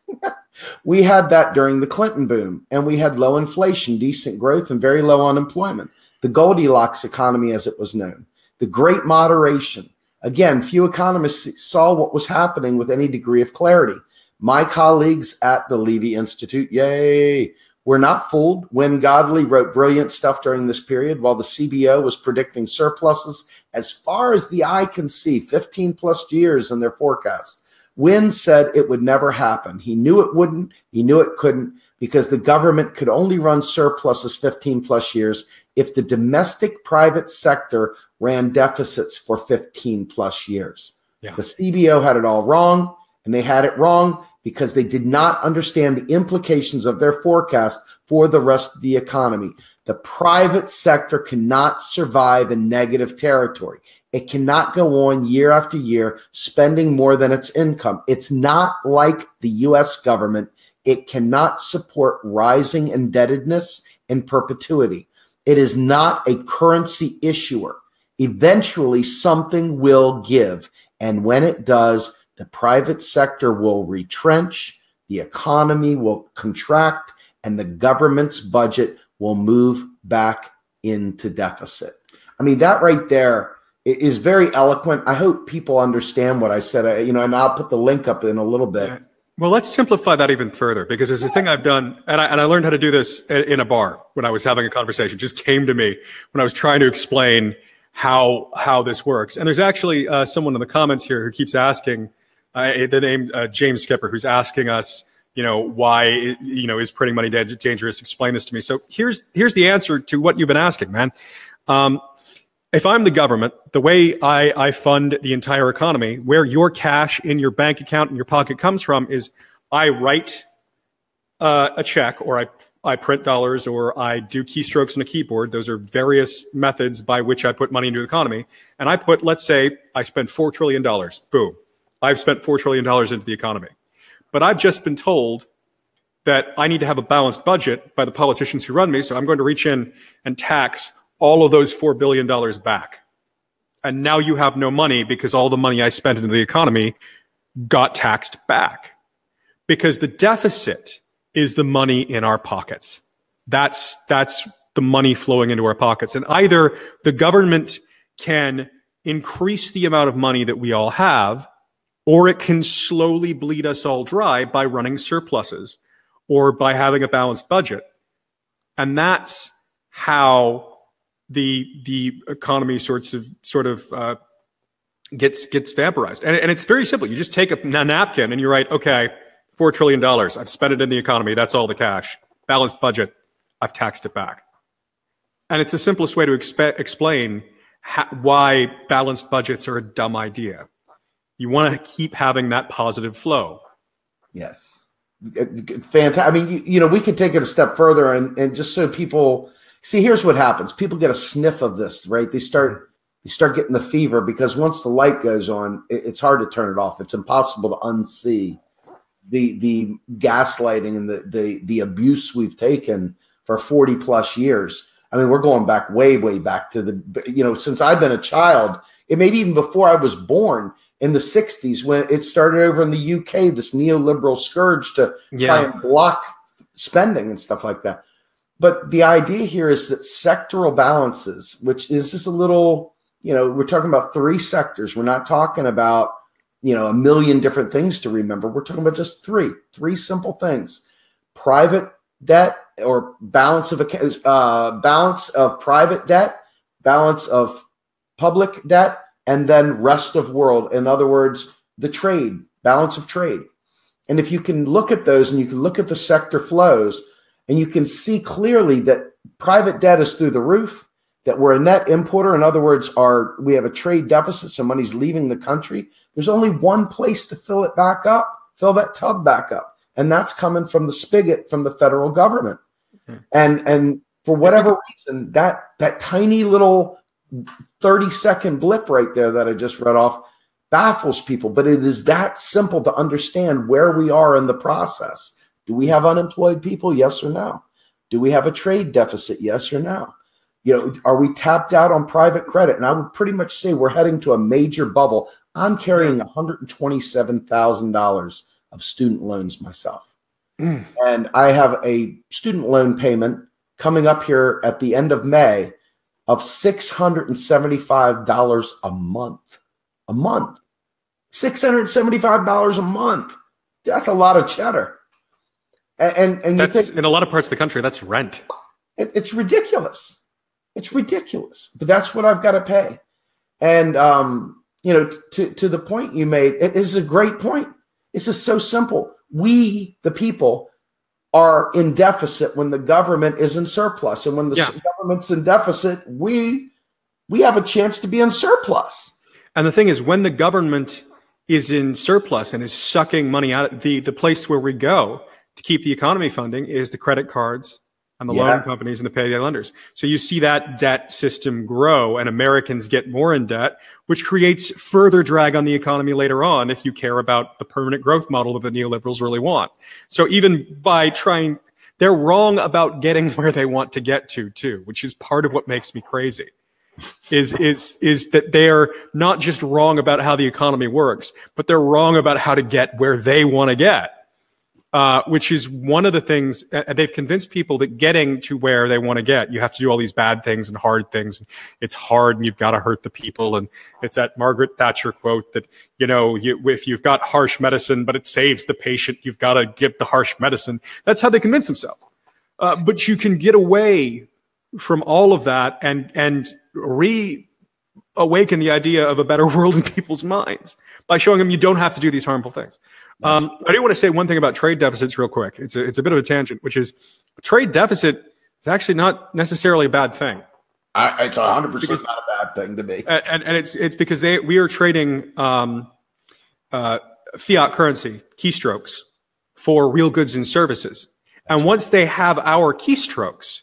We had that during the Clinton boom, and we had low inflation, decent growth, and very low unemployment. The Goldilocks economy, as it was known. The Great Moderation. Again, few economists saw what was happening with any degree of clarity. My colleagues at the Levy Institute, yay, were not fooled. Wynne Godley wrote brilliant stuff during this period, while the CBO was predicting surpluses as far as the eye can see, 15 plus years in their forecasts. Wynne said it would never happen. He knew it wouldn't. He knew it couldn't, because the government could only run surpluses 15 plus years if the domestic private sector ran deficits for 15 plus years. Yeah. The CBO had it all wrong, and they had it wrong because they did not understand the implications of their forecast for the rest of the economy. The private sector cannot survive in negative territory. It cannot go on year after year spending more than its income. It's not like the U.S. government. It cannot support rising indebtedness in perpetuity. It is not a currency issuer. Eventually, something will give. And when it does, the private sector will retrench, the economy will contract, and the government's budget will move back into deficit. I mean, that right there is very eloquent. I hope people understand what I said, and I'll put the link up in a little bit. Yeah. Well, let's simplify that even further, because there's a thing I've done, and I learned how to do this in a bar when I was having a conversation. It just came to me when I was trying to explain how this works. And there's actually someone in the comments here who keeps asking, the name James Skipper, who's asking us, why, is printing money dangerous? Explain this to me. So here's the answer to what you've been asking, man. If I'm the government, the way I fund the entire economy, where your cash in your bank account in your pocket comes from is I write a check, or I print dollars, or I do keystrokes on a keyboard. Those are various methods by which I put money into the economy. And I put, let's say I spend $4 trillion. Boom. I've spent $4 trillion into the economy. But I've just been told that I need to have a balanced budget by the politicians who run me. So I'm going to reach in and tax all of those $4 billion back. And now you have no money because all the money I spent into the economy got taxed back. Because the deficit is the money in our pockets. That's the money flowing into our pockets. And either the government can increase the amount of money that we all have, or it can slowly bleed us all dry by running surpluses or by having a balanced budget. And that's how the economy sort of gets vaporized. And it's very simple. You just take a napkin and you write, okay, $4 trillion. I've spent it in the economy. That's all the cash. Balanced budget. I've taxed it back. And it's the simplest way to explain why balanced budgets are a dumb idea. You want to keep having that positive flow. Yes. Fantastic. I mean, we could take it a step further and just so people see, here's what happens. People get a sniff of this, right? They start getting the fever, because once the light goes on, it's hard to turn it off. It's impossible to unsee the gaslighting and the abuse we've taken for 40 plus years. I mean, we're going back way back to since I've been a child, it maybe even before I was born, in the 60s, when it started over in the UK, this neoliberal scourge to try and block spending and stuff like that. But the idea here is that sectoral balances, which is just a little, we're talking about 3 sectors. We're not talking about, a million different things to remember. We're talking about just three simple things: private debt, or balance of private debt, balance of public debt, and then rest of world. In other words, the trade, balance of trade. And if you can look at those and you can look at the sector flows, and you can see clearly that private debt is through the roof, that we're a net importer. In other words, we have a trade deficit, so money's leaving the country. There's only one place to fill it back up, fill that tub back up. And that's coming from the spigot from the federal government. Mm-hmm. And for whatever reason, that tiny little 30-second blip right there that I just read off baffles people. But it is that simple to understand where we are in the process. Do we have unemployed people? Yes or no? Do we have a trade deficit? Yes or no? Are we tapped out on private credit? And I would pretty much say we're heading to a major bubble. I'm carrying $127,000 of student loans myself. And I have a student loan payment coming up here at the end of May of $675 a month. A month. $675 a month. That's a lot of cheddar. And that's in a lot of parts of the country, that's rent. It's ridiculous. It's ridiculous. But that's what I've got to pay. And to the point you made, it is a great point. It's just so simple. We, the people, are in deficit when the government is in surplus. And when the government's in deficit, we have a chance to be in surplus. And the thing is, when the government is in surplus and is sucking money out, the place where we go to keep the economy funding is the credit cards and the loan companies and the payday lenders. So you see that debt system grow, and Americans get more in debt, which creates further drag on the economy later on if you care about the permanent growth model that the neoliberals really want. So even by trying, they're wrong about getting where they want to get to too, which is part of what makes me crazy. Is that they're not just wrong about how the economy works, but they're wrong about how to get where they want to get. which is one of the things they've convinced people that getting to where they want to get, you have to do all these bad things and hard things. It's hard and you've got to hurt the people. And it's that Margaret Thatcher quote that, if you've got harsh medicine, but it saves the patient, you've got to give the harsh medicine. That's how they convince themselves. But you can get away from all of that and reawaken the idea of a better world in people's minds by showing them you don't have to do these harmful things. I do want to say one thing about trade deficits real quick. It's a bit of a tangent, which is trade deficit is actually not necessarily a bad thing. It's 100% not a bad thing to me. And it's because we are trading fiat currency, keystrokes, for real goods and services. And once they have our keystrokes,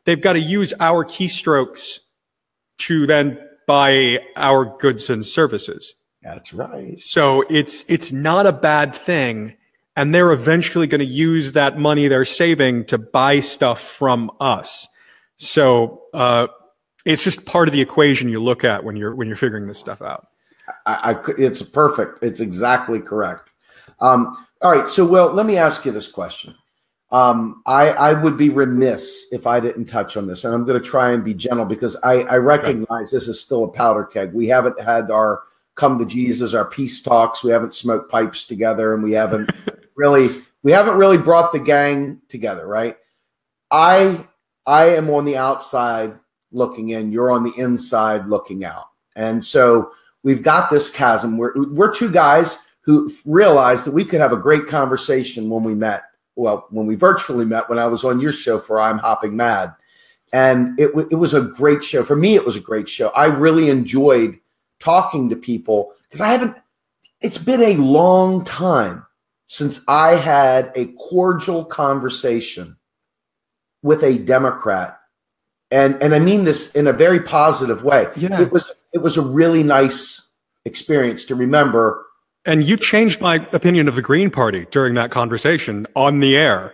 they've got to use our keystrokes to then buy our goods and services. That's right. So it's not a bad thing. And they're eventually going to use that money they're saving to buy stuff from us. So it's just part of the equation you look at when you're figuring this stuff out. It's perfect. It's exactly correct. All right. So, Will, let me ask you this question. I would be remiss if I didn't touch on this, and I'm going to try and be gentle because I recognize this is still a powder keg. We haven't had our come to Jesus, our peace talks. We haven't smoked pipes together, and we haven't really brought the gang together, right? I am on the outside looking in. You're on the inside looking out, and so we've got this chasm. We're two guys who realized that we could have a great conversation when we met. Well, when we virtually met, when I was on your show for I'm Hopping Mad. And it was a great show. For me, it was a great show. I really enjoyed talking to people because it's been a long time since I had a cordial conversation with a Democrat. And I mean this in a very positive way. Yeah. It was a really nice experience to remember. And you changed my opinion of the Green Party during that conversation on the air.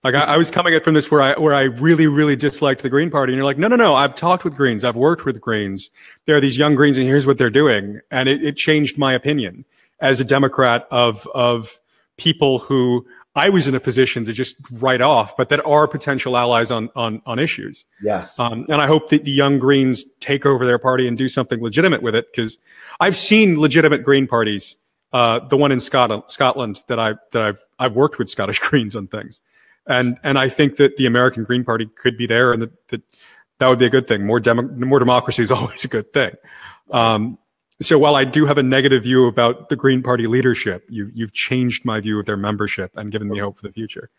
Like I was coming at from this where I really, really disliked the Green Party. And you're like, no. I've talked with Greens. I've worked with Greens. There are these young Greens and here's what they're doing. And it changed my opinion as a Democrat of people who I was in a position to just write off, but that are potential allies on issues. Yes. And I hope that the young Greens take over their party and do something legitimate with it. Cause I've seen legitimate Green parties. The one in Scotland that I've worked with Scottish Greens on things. And I think that the American Green Party could be there and that would be a good thing. More democracy is always a good thing. So while I do have a negative view about the Green Party leadership, you've changed my view of their membership and given me hope for the future.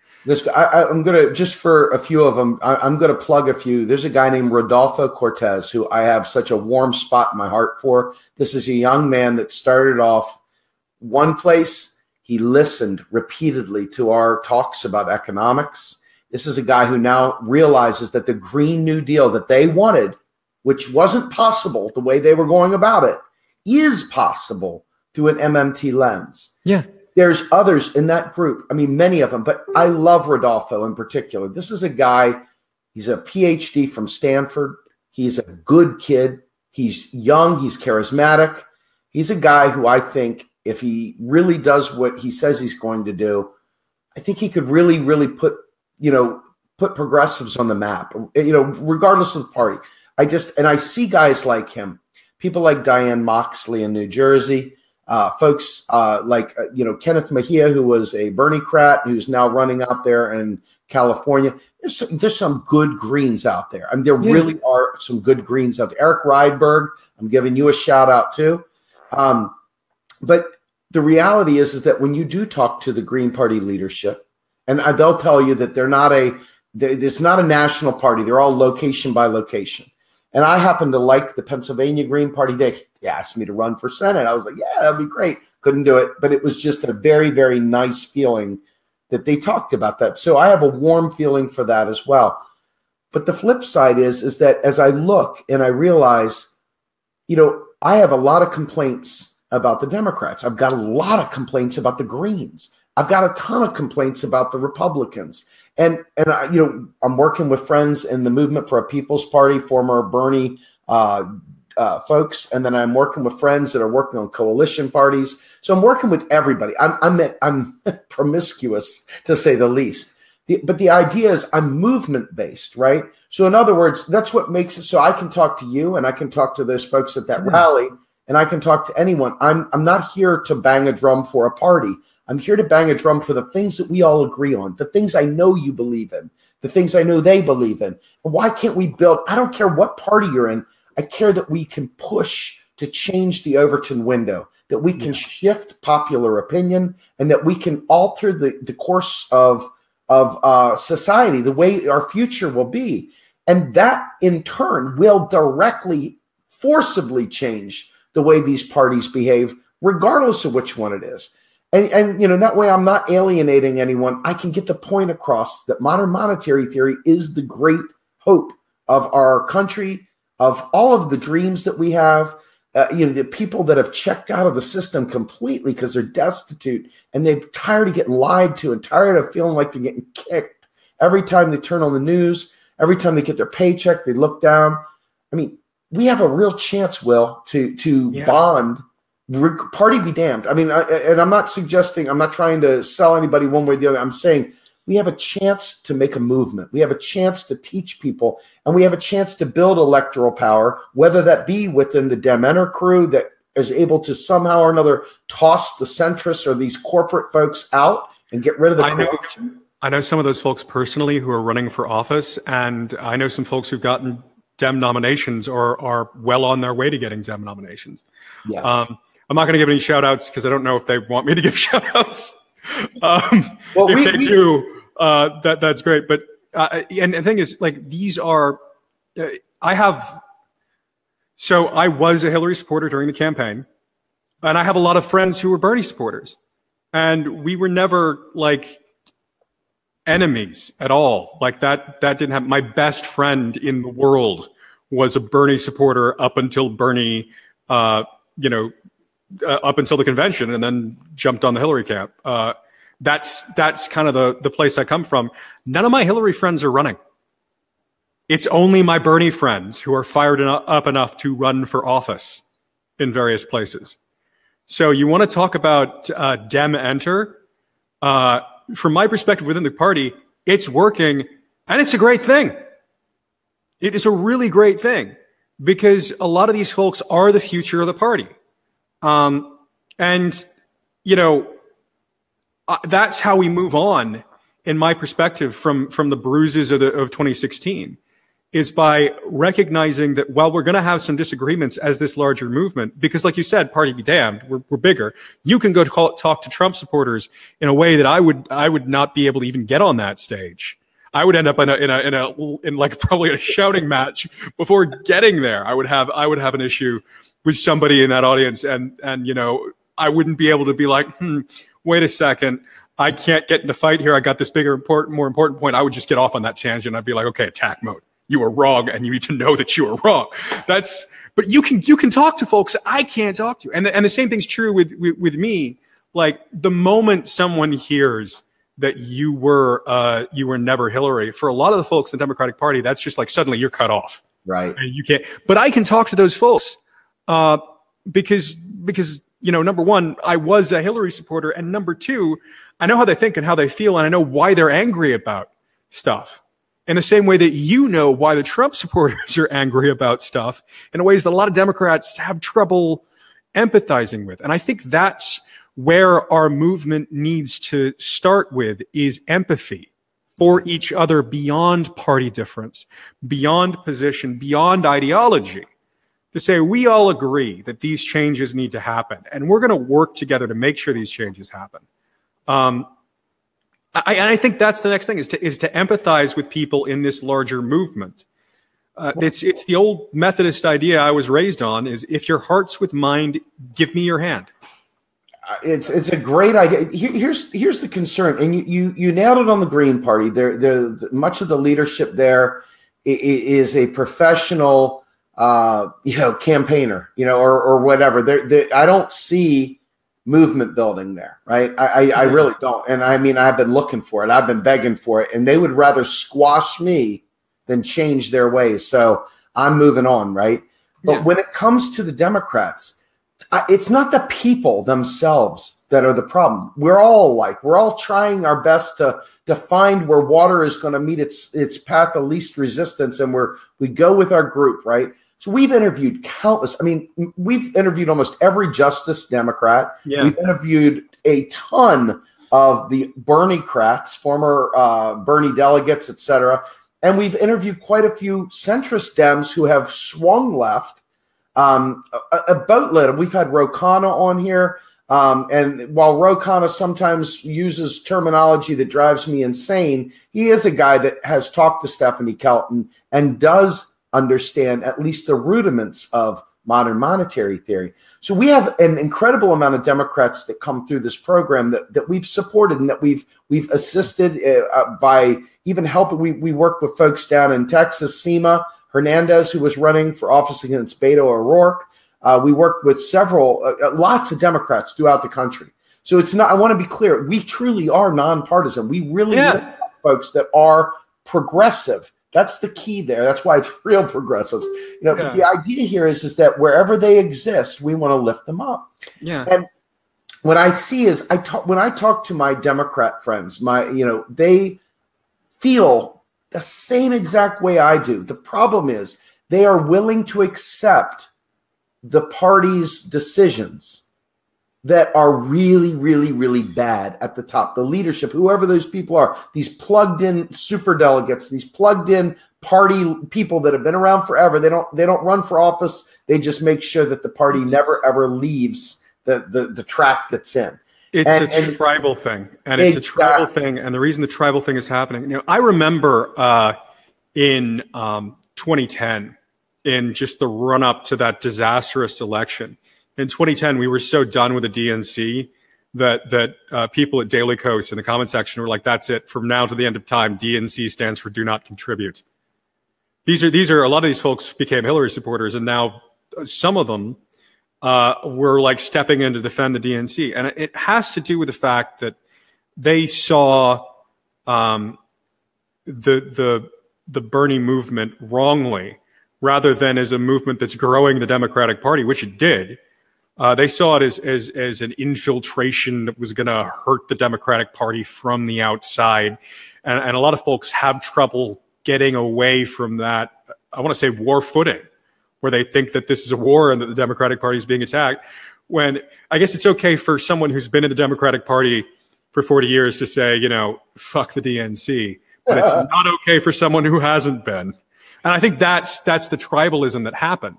I'm going to, just for a few of them, I'm going to plug a few. There's a guy named Rodolfo Cortez who I have such a warm spot in my heart for. This is a young man that started off one place. He listened repeatedly to our talks about economics. This is a guy who now realizes that the Green New Deal that they wanted, which wasn't possible the way they were going about it, is possible through an MMT lens. Yeah. There's others in that group. I mean, many of them, but I love Rodolfo in particular. This is a guy, he's a PhD from Stanford. He's a good kid. He's young. He's charismatic. He's a guy who I think, if he really does what he says he's going to do, I think he could really, really put progressives on the map, regardless of the party. I see guys like him, people like Dianne Moxley in New Jersey, folks like Kenneth Mejia, who was a Bernie-crat, who's now running out there in California. There's some good Greens out there. I mean, there really are some good Greens out there. Eric Rydberg, I'm giving you a shout out too. But the reality is that when you do talk to the Green Party leadership, and they'll tell you that it's not a national party. They're all location by location. And I happen to like the Pennsylvania Green Party. They asked me to run for Senate. I was like, yeah, that'd be great. Couldn't do it. But it was just a very, very nice feeling that they talked about that. So I have a warm feeling for that as well. But the flip side is that as I look and I realize, I have a lot of complaints about the Democrats. I've got a lot of complaints about the Greens. I've got a ton of complaints about the Republicans. And I'm working with friends in the Movement for a People's Party, former Bernie folks, and then I'm working with friends that are working on coalition parties. So I'm working with everybody. I'm promiscuous, to say the least. But the idea is I'm movement based, right? So in other words, that's what makes it so I can talk to you and I can talk to those folks at that rally and I can talk to anyone. I'm not here to bang a drum for a party. I'm here to bang a drum for the things that we all agree on, the things I know you believe in, the things I know they believe in. And why can't we build, I don't care what party you're in, I care that we can push to change the Overton window, that we can shift popular opinion, and that we can alter the course of society, the way our future will be. And that in turn will directly, forcibly change the way these parties behave, regardless of which one it is. And that way I'm not alienating anyone. I can get the point across that modern monetary theory is the great hope of our country, of all of the dreams that we have. The people that have checked out of the system completely because they're destitute and they're tired of getting lied to and tired of feeling like they're getting kicked every time they turn on the news, every time they get their paycheck, they look down. I mean, we have a real chance, Will, to bond. Party be damned. I mean, and I'm not suggesting, I'm not trying to sell anybody one way or the other. I'm saying we have a chance to make a movement. We have a chance to teach people, and we have a chance to build electoral power, whether that be within the Dem Enter crew that is able to somehow or another toss the centrists or these corporate folks out and get rid of the corruption. I know some of those folks personally who are running for office, and I know some folks who've gotten Dem nominations or are well on their way to getting Dem nominations. Yes. I'm not going to give any shout outs because I don't know if they want me to give shout outs. Well, if they do, that's great. But, and the thing is, like, these are, I was a Hillary supporter during the campaign, and I have a lot of friends who were Bernie supporters, and we were never like enemies at all. Like that didn't happen. My best friend in the world was a Bernie supporter up until Bernie, up until the convention, and then jumped on the Hillary camp. That's kind of the place I come from. None of my Hillary friends are running. It's only my Bernie friends who are fired up enough to run for office in various places. So you want to talk about Dem Enter? From my perspective within the party, it's working, and it's a great thing. It is a really great thing because a lot of these folks are the future of the party. That's how we move on, in my perspective, from the bruises of 2016, is by recognizing that while we're going to have some disagreements as this larger movement, because like you said, party be damned, we're bigger. You can go talk to Trump supporters in a way that I would not be able to even get on that stage. I would end up in like probably a shouting match before getting there. I would have an issue with somebody in that audience, and I wouldn't be able to be like, wait a second, I can't get in a fight here. I got this bigger, more important point. I would just get off on that tangent. I'd be like, okay, attack mode. You were wrong, and you need to know that you were wrong. But you can talk to folks I can't talk to, and the same thing's true with me. Like the moment someone hears that you were never Hillary, for a lot of the folks in the Democratic Party, that's just like suddenly you're cut off, right? And you can't. But I can talk to those folks because number one, I was a Hillary supporter, and number two, I know how they think and how they feel, and I know why they're angry about stuff. In the same way that you know why the Trump supporters are angry about stuff in ways that a lot of Democrats have trouble empathizing with. And I think that's where our movement needs to start with, is empathy for each other beyond party difference, beyond position, beyond ideology. To say we all agree that these changes need to happen, and we're going to work together to make sure these changes happen. I think that's the next thing, is to empathize with people in this larger movement. It's the old Methodist idea I was raised on: is if your heart's with mine, give me your hand. It's a great idea. Here's the concern, and you nailed it on the Green Party. Much of the leadership there is a professional, campaigner, or whatever. I don't see movement building there, right? I really don't. And I mean, I've been looking for it. I've been begging for it, and they would rather squash me than change their ways. So I'm moving on, right? But when it comes to the Democrats, it's not the people themselves that are the problem. We're all trying our best to find where water is going to meet its path of least resistance, and we go with our group, right? So we've interviewed countless. I mean, we've interviewed almost every Justice Democrat. Yeah. We've interviewed a ton of the Bernie-crats, former Bernie delegates, et cetera. And we've interviewed quite a few centrist Dems who have swung left, a boatload. We've had Ro Khanna on here. And while Ro Khanna sometimes uses terminology that drives me insane, he is a guy that has talked to Stephanie Kelton and does understand at least the rudiments of modern monetary theory. So we have an incredible amount of Democrats that come through this program that we've supported and that we've assisted by even helping. We work with folks down in Texas, Seema Hernandez, who was running for office against Beto O'Rourke. We worked with lots of Democrats throughout the country. So it's not, I want to be clear, we truly are nonpartisan. We really look at folks that are progressive. That's the key there. That's why it's real progressives. But the idea here is that wherever they exist, we want to lift them up. Yeah. And what I see is when I talk to my Democrat friends, they feel the same exact way I do. The problem is they are willing to accept the party's decisions that are really, really, really bad at the top. The leadership, whoever those people are, these plugged in superdelegates, these plugged in party people that have been around forever. They don't run for office. They just make sure that the party never ever leaves the track that's in. It's a tribal thing, and it's a tribal thing. And the reason the tribal thing is happening, I remember in 2010, in just the run up to that disastrous election. In 2010, we were so done with the DNC that people at Daily Kos in the comment section were like, "That's it. From now to the end of time, DNC stands for Do Not Contribute." These are a lot of these folks became Hillary supporters, and now some of them were like stepping in to defend the DNC, and it has to do with the fact that they saw the Bernie movement wrongly, rather than as a movement that's growing the Democratic Party, which it did. They saw it as an infiltration that was going to hurt the Democratic Party from the outside. And a lot of folks have trouble getting away from that, I want to say, war footing, where they think that this is a war and that the Democratic Party is being attacked. When I guess it's okay for someone who's been in the Democratic Party for 40 years to say, fuck the DNC. But it's not okay for someone who hasn't been. And I think that's the tribalism that happened.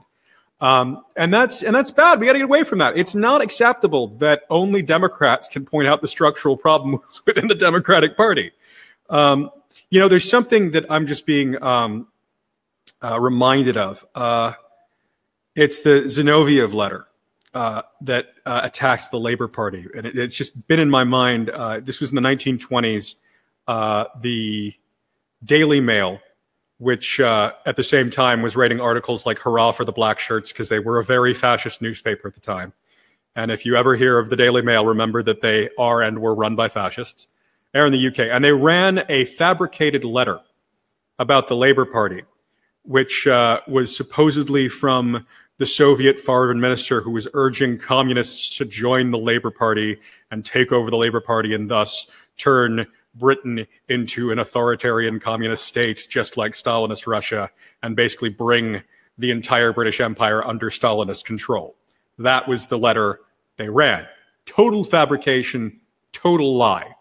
And that's bad. We got to get away from that. It's not acceptable that only Democrats can point out the structural problems within the Democratic Party. There's something that I'm just being reminded of. It's the Zinoviev letter that attacked the Labor Party. And it's just been in my mind. This was in the 1920s. The Daily Mail, which at the same time was writing articles like "Hurrah for the Black Shirts," because they were a very fascist newspaper at the time. And if you ever hear of the Daily Mail, remember that they are and were run by fascists. They're in the UK. And they ran a fabricated letter about the Labour Party, which was supposedly from the Soviet foreign minister who was urging communists to join the Labour Party and take over the Labour Party and thus turn Britain into an authoritarian communist state, just like Stalinist Russia, and basically bring the entire British Empire under Stalinist control. That was the letter they ran. Total fabrication, total lie.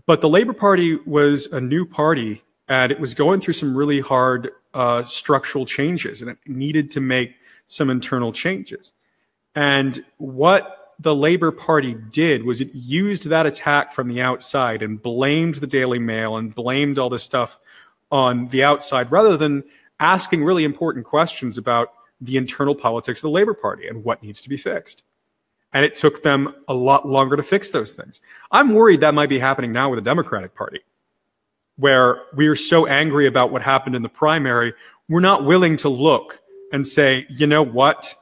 But the Labour Party was a new party, and it was going through some really hard structural changes, and it needed to make some internal changes. And what the Labour Party did was it used that attack from the outside and blamed the Daily Mail and blamed all this stuff on the outside, rather than asking really important questions about the internal politics of the Labour Party and what needs to be fixed. And it took them a lot longer to fix those things. I'm worried that might be happening now with the Democratic Party, where we are so angry about what happened in the primary, we're not willing to look and say, you know what?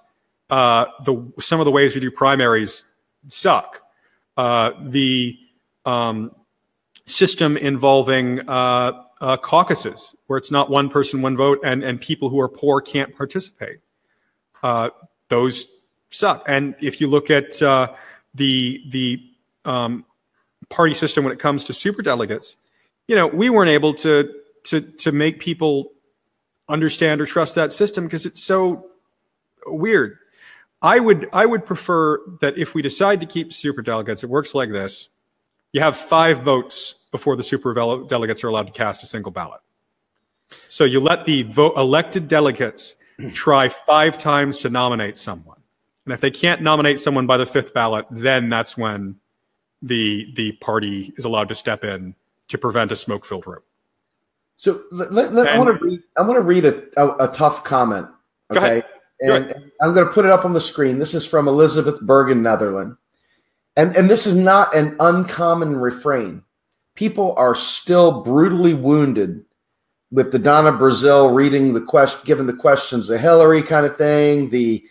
Some of the ways we do primaries suck. The system involving caucuses where it's not one person, one vote, and people who are poor can't participate. Those suck. And if you look at the party system when it comes to superdelegates, we weren't able to make people understand or trust that system because it's so weird. I would prefer that if we decide to keep superdelegates, it works like this. You have 5 votes before the superdelegates are allowed to cast a single ballot. So you let the elected delegates try 5 times to nominate someone. And if they can't nominate someone by the 5th ballot, then that's when the party is allowed to step in to prevent a smoke-filled room. So I want to read a tough comment. Okay. And I'm going to put it up on the screen. This is from Elizabeth Bergen, Netherlands. And this is not an uncommon refrain. People are still brutally wounded with the Donna Brazil reading giving the questions to Hillary kind of thing, the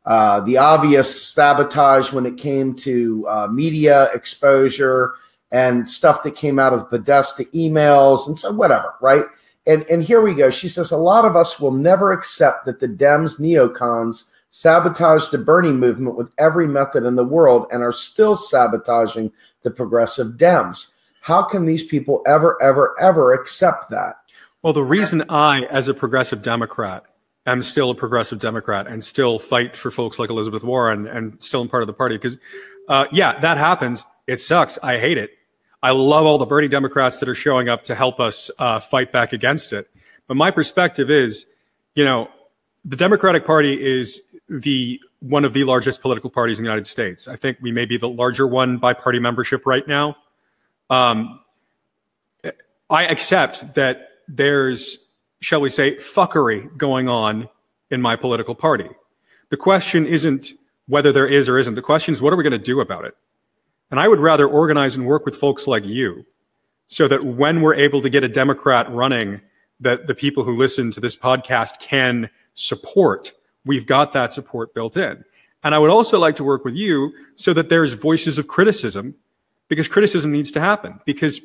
obvious sabotage when it came to media exposure and stuff that came out of Podesta emails and so whatever, right? And here we go. She says, a lot of us will never accept that the Dems neocons sabotaged the Bernie movement with every method in the world and are still sabotaging the progressive Dems. How can these people ever accept that? Well, the reason I, as a progressive Democrat, am still a progressive Democrat and still fight for folks like Elizabeth Warren and still in part of the party, because, that happens. It sucks. I hate it. I love all the Bernie Democrats that are showing up to help us fight back against it. But my perspective is, the Democratic Party is one of the largest political parties in the United States. I think we may be the larger one by party membership right now. I accept that there's, shall we say, fuckery going on in my political party. The question isn't whether there is or isn't. The question is, what are we going to do about it? And I would rather organize and work with folks like you so that when we're able to get a Democrat running that the people who listen to this podcast can support, we've got that support built in. And I would also like to work with you so that there's voices of criticism, because criticism needs to happen. Because,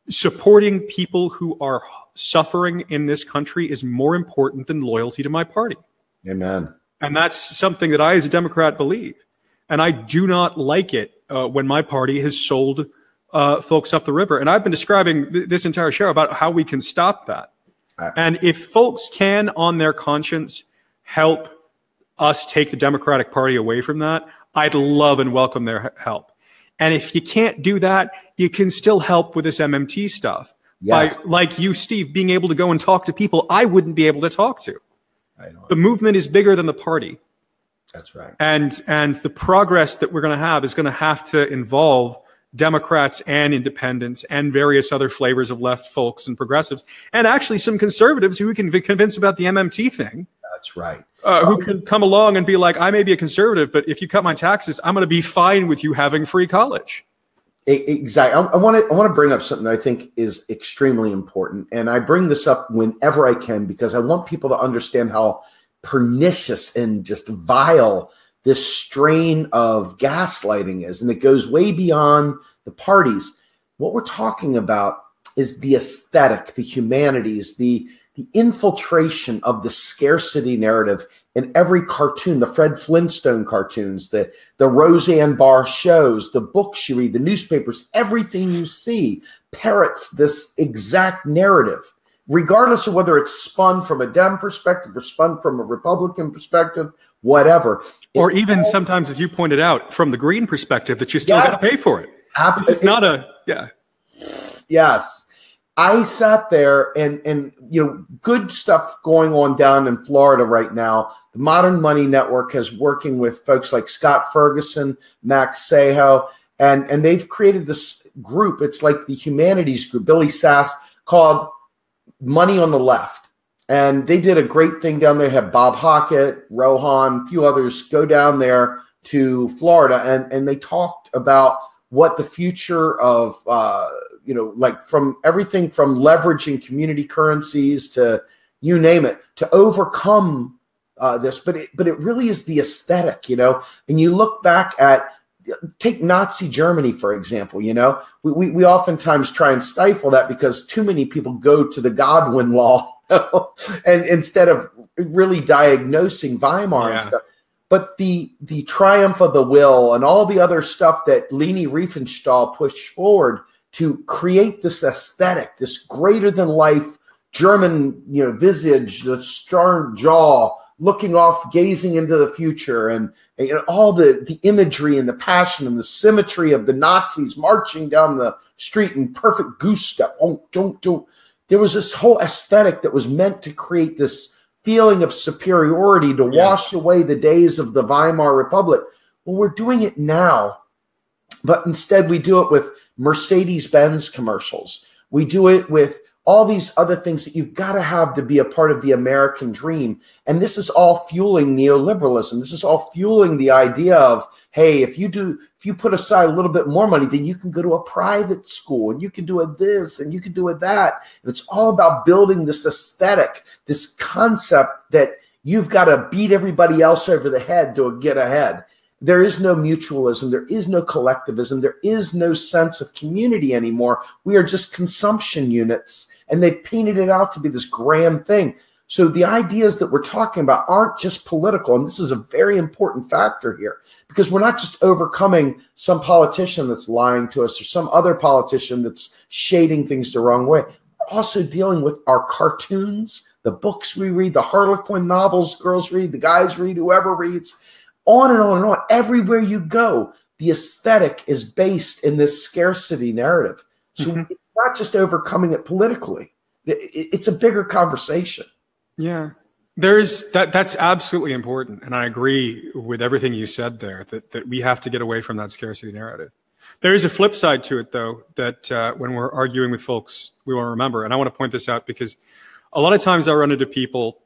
supporting people who are suffering in this country is more important than loyalty to my party. Amen. And that's something that I, as a Democrat, believe. And I do not like it when my party has sold folks up the river. And I've been describing this entire show about how we can stop that. And if folks can, on their conscience, help us take the Democratic Party away from that, I'd love and welcome their help. And if you can't do that, you can still help with this MMT stuff. Yes. By, like you, Steve, being able to go and talk to people I wouldn't be able to talk to. I know. The movement is bigger than the party. That's right. And the progress that we're going to have is going to have to involve Democrats and independents and various other flavors of left folks and progressives, and actually some conservatives who we can convince about the MMT thing. That's right. Who can come along and be like, I may be a conservative, but if you cut my taxes, I'm going to be fine with you having free college. Exactly. I want to bring up something that I think is extremely important, and I bring this up whenever I can because I want people to understand how pernicious and just vile this strain of gaslighting is, and it goes way beyond the parties. What we're talking about is the aesthetic, the humanities, the infiltration of the scarcity narrative in every cartoon, the Fred Flintstone cartoons, the Roseanne Barr shows, the books you read, the newspapers, everything you see parrots this exact narrative, regardless of whether it's spun from a Dem perspective or spun from a Republican perspective, whatever. Or even sometimes, as you pointed out, from the Green perspective, that you still got to pay for it. Absolutely. It's not a, yeah. Yes. I sat there and good stuff going on down in Florida right now. The Modern Money Network is working with folks like Scott Ferguson, Max Sejo, and they've created this group. It's like the humanities group, Billy Sass, called Money on the Left. And they did a great thing down there. Have Bob Hockett, Rohan, a few others go down there to Florida, and they talked about what the future of, like from everything from leveraging community currencies to you name it, to overcome this. But it really is the aesthetic, and you look back at take Nazi Germany, for example. You know, we oftentimes try and stifle that because too many people go to the Godwin law and instead of really diagnosing Weimar and stuff. But the triumph of the will and all the other stuff that Leni Riefenstahl pushed forward to create this aesthetic, this greater than life German, visage, the stern jaw, looking off, gazing into the future, and all the imagery and the passion and the symmetry of the Nazis marching down the street in perfect goose step. Oh, don't. There was this whole aesthetic that was meant to create this feeling of superiority to wash away the days of the Weimar Republic. Well, we're doing it now, but instead we do it with Mercedes-Benz commercials. We do it with all these other things that you've got to have to be a part of the American dream. And this is all fueling neoliberalism. This is all fueling the idea of, hey, if you put aside a little bit more money, then you can go to a private school and you can do it this and you can do it that. And it's all about building this aesthetic, this concept that you've got to beat everybody else over the head to get ahead. There is no mutualism. There is no collectivism. There is no sense of community anymore. We are just consumption units, and they've painted it out to be this grand thing. So the ideas that we're talking about aren't just political, and this is a very important factor here, because we're not just overcoming some politician that's lying to us or some other politician that's shading things the wrong way. We're also dealing with our cartoons, the books we read, the Harlequin novels girls read, the guys read, whoever reads. On and on and on. Everywhere you go, the aesthetic is based in this scarcity narrative. So it's not just overcoming it politically. It's a bigger conversation. Yeah, that's absolutely important. And I agree with everything you said there, that we have to get away from that scarcity narrative. There is a flip side to it, though, that when we're arguing with folks, we want to remember. And I want to point this out because a lot of times I run into people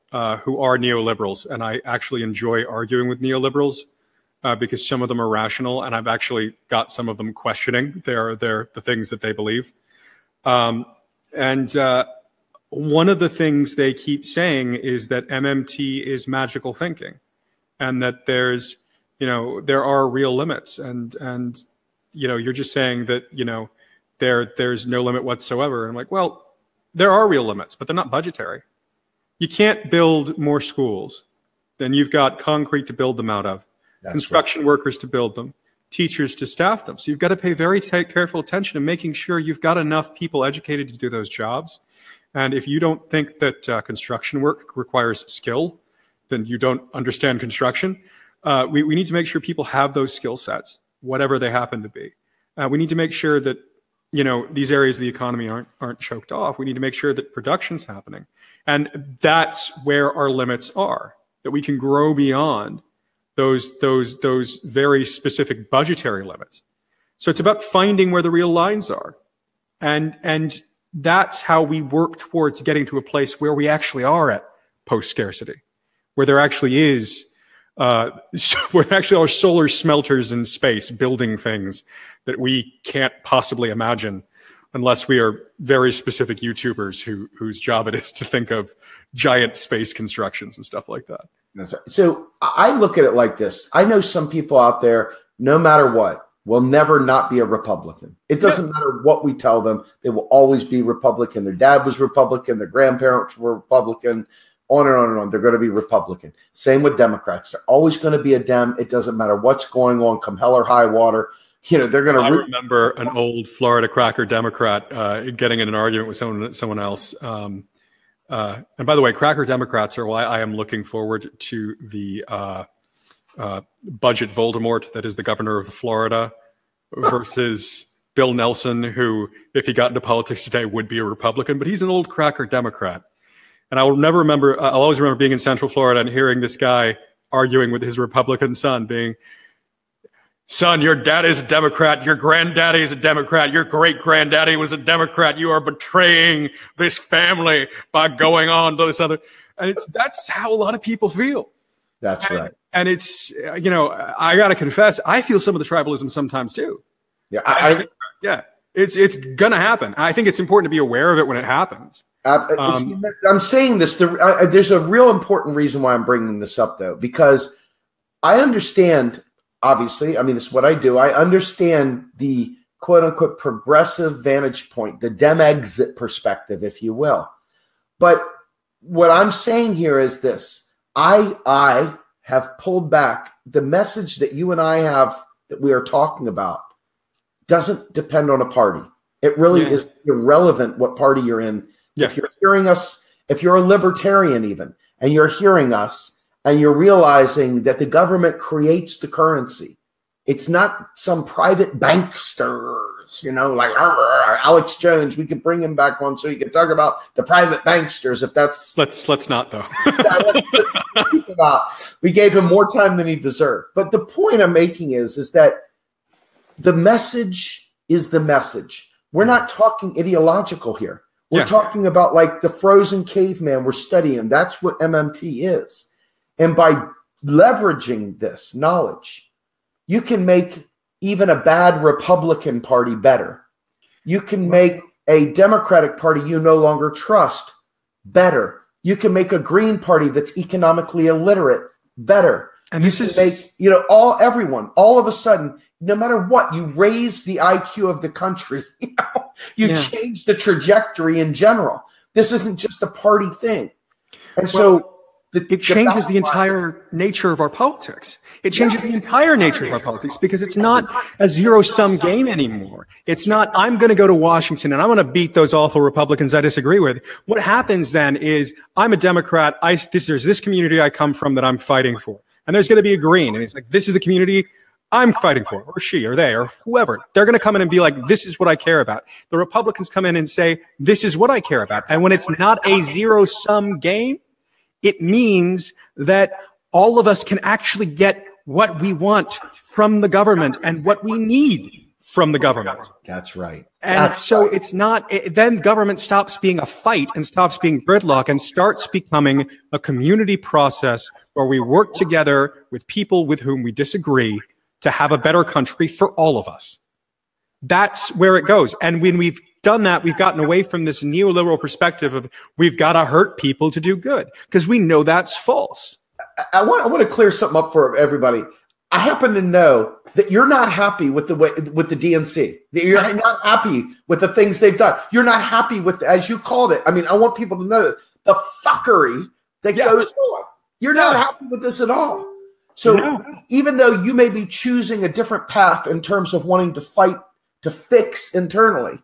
who are neoliberals, and I actually enjoy arguing with neoliberals because some of them are rational, and I've actually got some of them questioning the things that they believe. And one of the things they keep saying is that MMT is magical thinking, and that there are real limits, and you're just saying that there's no limit whatsoever. And I'm like, well, there are real limits, but they're not budgetary. You can't build more schools than you've got concrete to build them out of, construction workers to build them, teachers to staff them. So you've got to pay very careful attention to making sure you've got enough people educated to do those jobs. And if you don't think that construction work requires skill, then you don't understand construction. We need to make sure people have those skill sets, whatever they happen to be. We need to make sure that these areas of the economy aren't choked off. We need to make sure that production's happening. And that's where our limits are, that we can grow beyond those very specific budgetary limits. So it's about finding where the real lines are. And that's how we work towards getting to a place where we actually are at post-scarcity, where there actually is where there actually are solar smelters in space building things that we can't possibly imagine unless we are very specific YouTubers whose job it is to think of giant space constructions and stuff like that. That's right. So I look at it like this. I know some people out there, no matter what, will never not be a Republican. It doesn't matter what we tell them. They will always be Republican. Their dad was Republican. Their grandparents were Republican. On and on and on. They're going to be Republican. Same with Democrats. They're always going to be a Dem. It doesn't matter what's going on, come hell or high water. They're going to. I remember an old Florida cracker Democrat getting in an argument with someone else. And by the way, cracker Democrats are why I am looking forward to the budget Voldemort that is the governor of Florida versus Bill Nelson, who, if he got into politics today, would be a Republican, but he's an old cracker Democrat. And I'll always remember being in Central Florida and hearing this guy arguing with his Republican son, being, son, your dad is a Democrat, your granddaddy is a Democrat, your great-granddaddy was a Democrat, you are betraying this family by going on to this other. And that's how a lot of people feel. That's right. And it's, I got to confess, I feel some of the tribalism sometimes too. Yeah, it's going to happen. I think it's important to be aware of it when it happens. I'm saying this, there's a real important reason why I'm bringing this up, though, because I understand obviously, I mean, it's what I do. I understand the quote unquote progressive vantage point, the dem exit perspective, if you will. But what I'm saying here is this. I have pulled back. The message that you and I have that we are talking about doesn't depend on a party. It really is irrelevant what party you're in. Yeah. If you're hearing us, if you're a libertarian even, and you're hearing us, and you're realizing that the government creates the currency, it's not some private banksters, like Alex Jones. We could bring him back on so he can talk about the private banksters. If that's let's not though. let's speak about. We gave him more time than he deserved. But the point I'm making is that the message is the message. We're not talking ideological here. We're talking about like the frozen caveman we're studying. That's what MMT is. And by leveraging this knowledge, you can make even a bad Republican Party better. You can make a Democratic Party you no longer trust better. You can make a Green Party that's economically illiterate better. And this is make, everyone, all of a sudden, no matter what, you raise the IQ of the country. You change the trajectory in general. This isn't just a party thing. And it changes the entire nature of our politics. It changes the entire nature of our politics because it's not a zero-sum game anymore. It's not, I'm going to go to Washington and I'm going to beat those awful Republicans I disagree with. What happens then is I'm a Democrat. There's this community I come from that I'm fighting for. And there's going to be a Green. And he's like, this is the community I'm fighting for, or she, or they, or whoever. They're going to come in and be like, this is what I care about. The Republicans come in and say, this is what I care about. And when it's not a zero-sum game, it means that all of us can actually get what we want from the government and what we need from the government. That's right. And it's not, then government stops being a fight and stops being gridlock and starts becoming a community process where we work together with people with whom we disagree to have a better country for all of us. That's where it goes. And when we've done that, we've gotten away from this neoliberal perspective of we've got to hurt people to do good, because we know that's false. I want to clear something up for everybody. I happen to know that you're not happy with the DNC. That you're not happy with the things they've done. You're not happy with, as you called it. I mean, I want people to know the fuckery that goes on. You're not happy with this at all. So even though you may be choosing a different path in terms of wanting to fight to fix internally,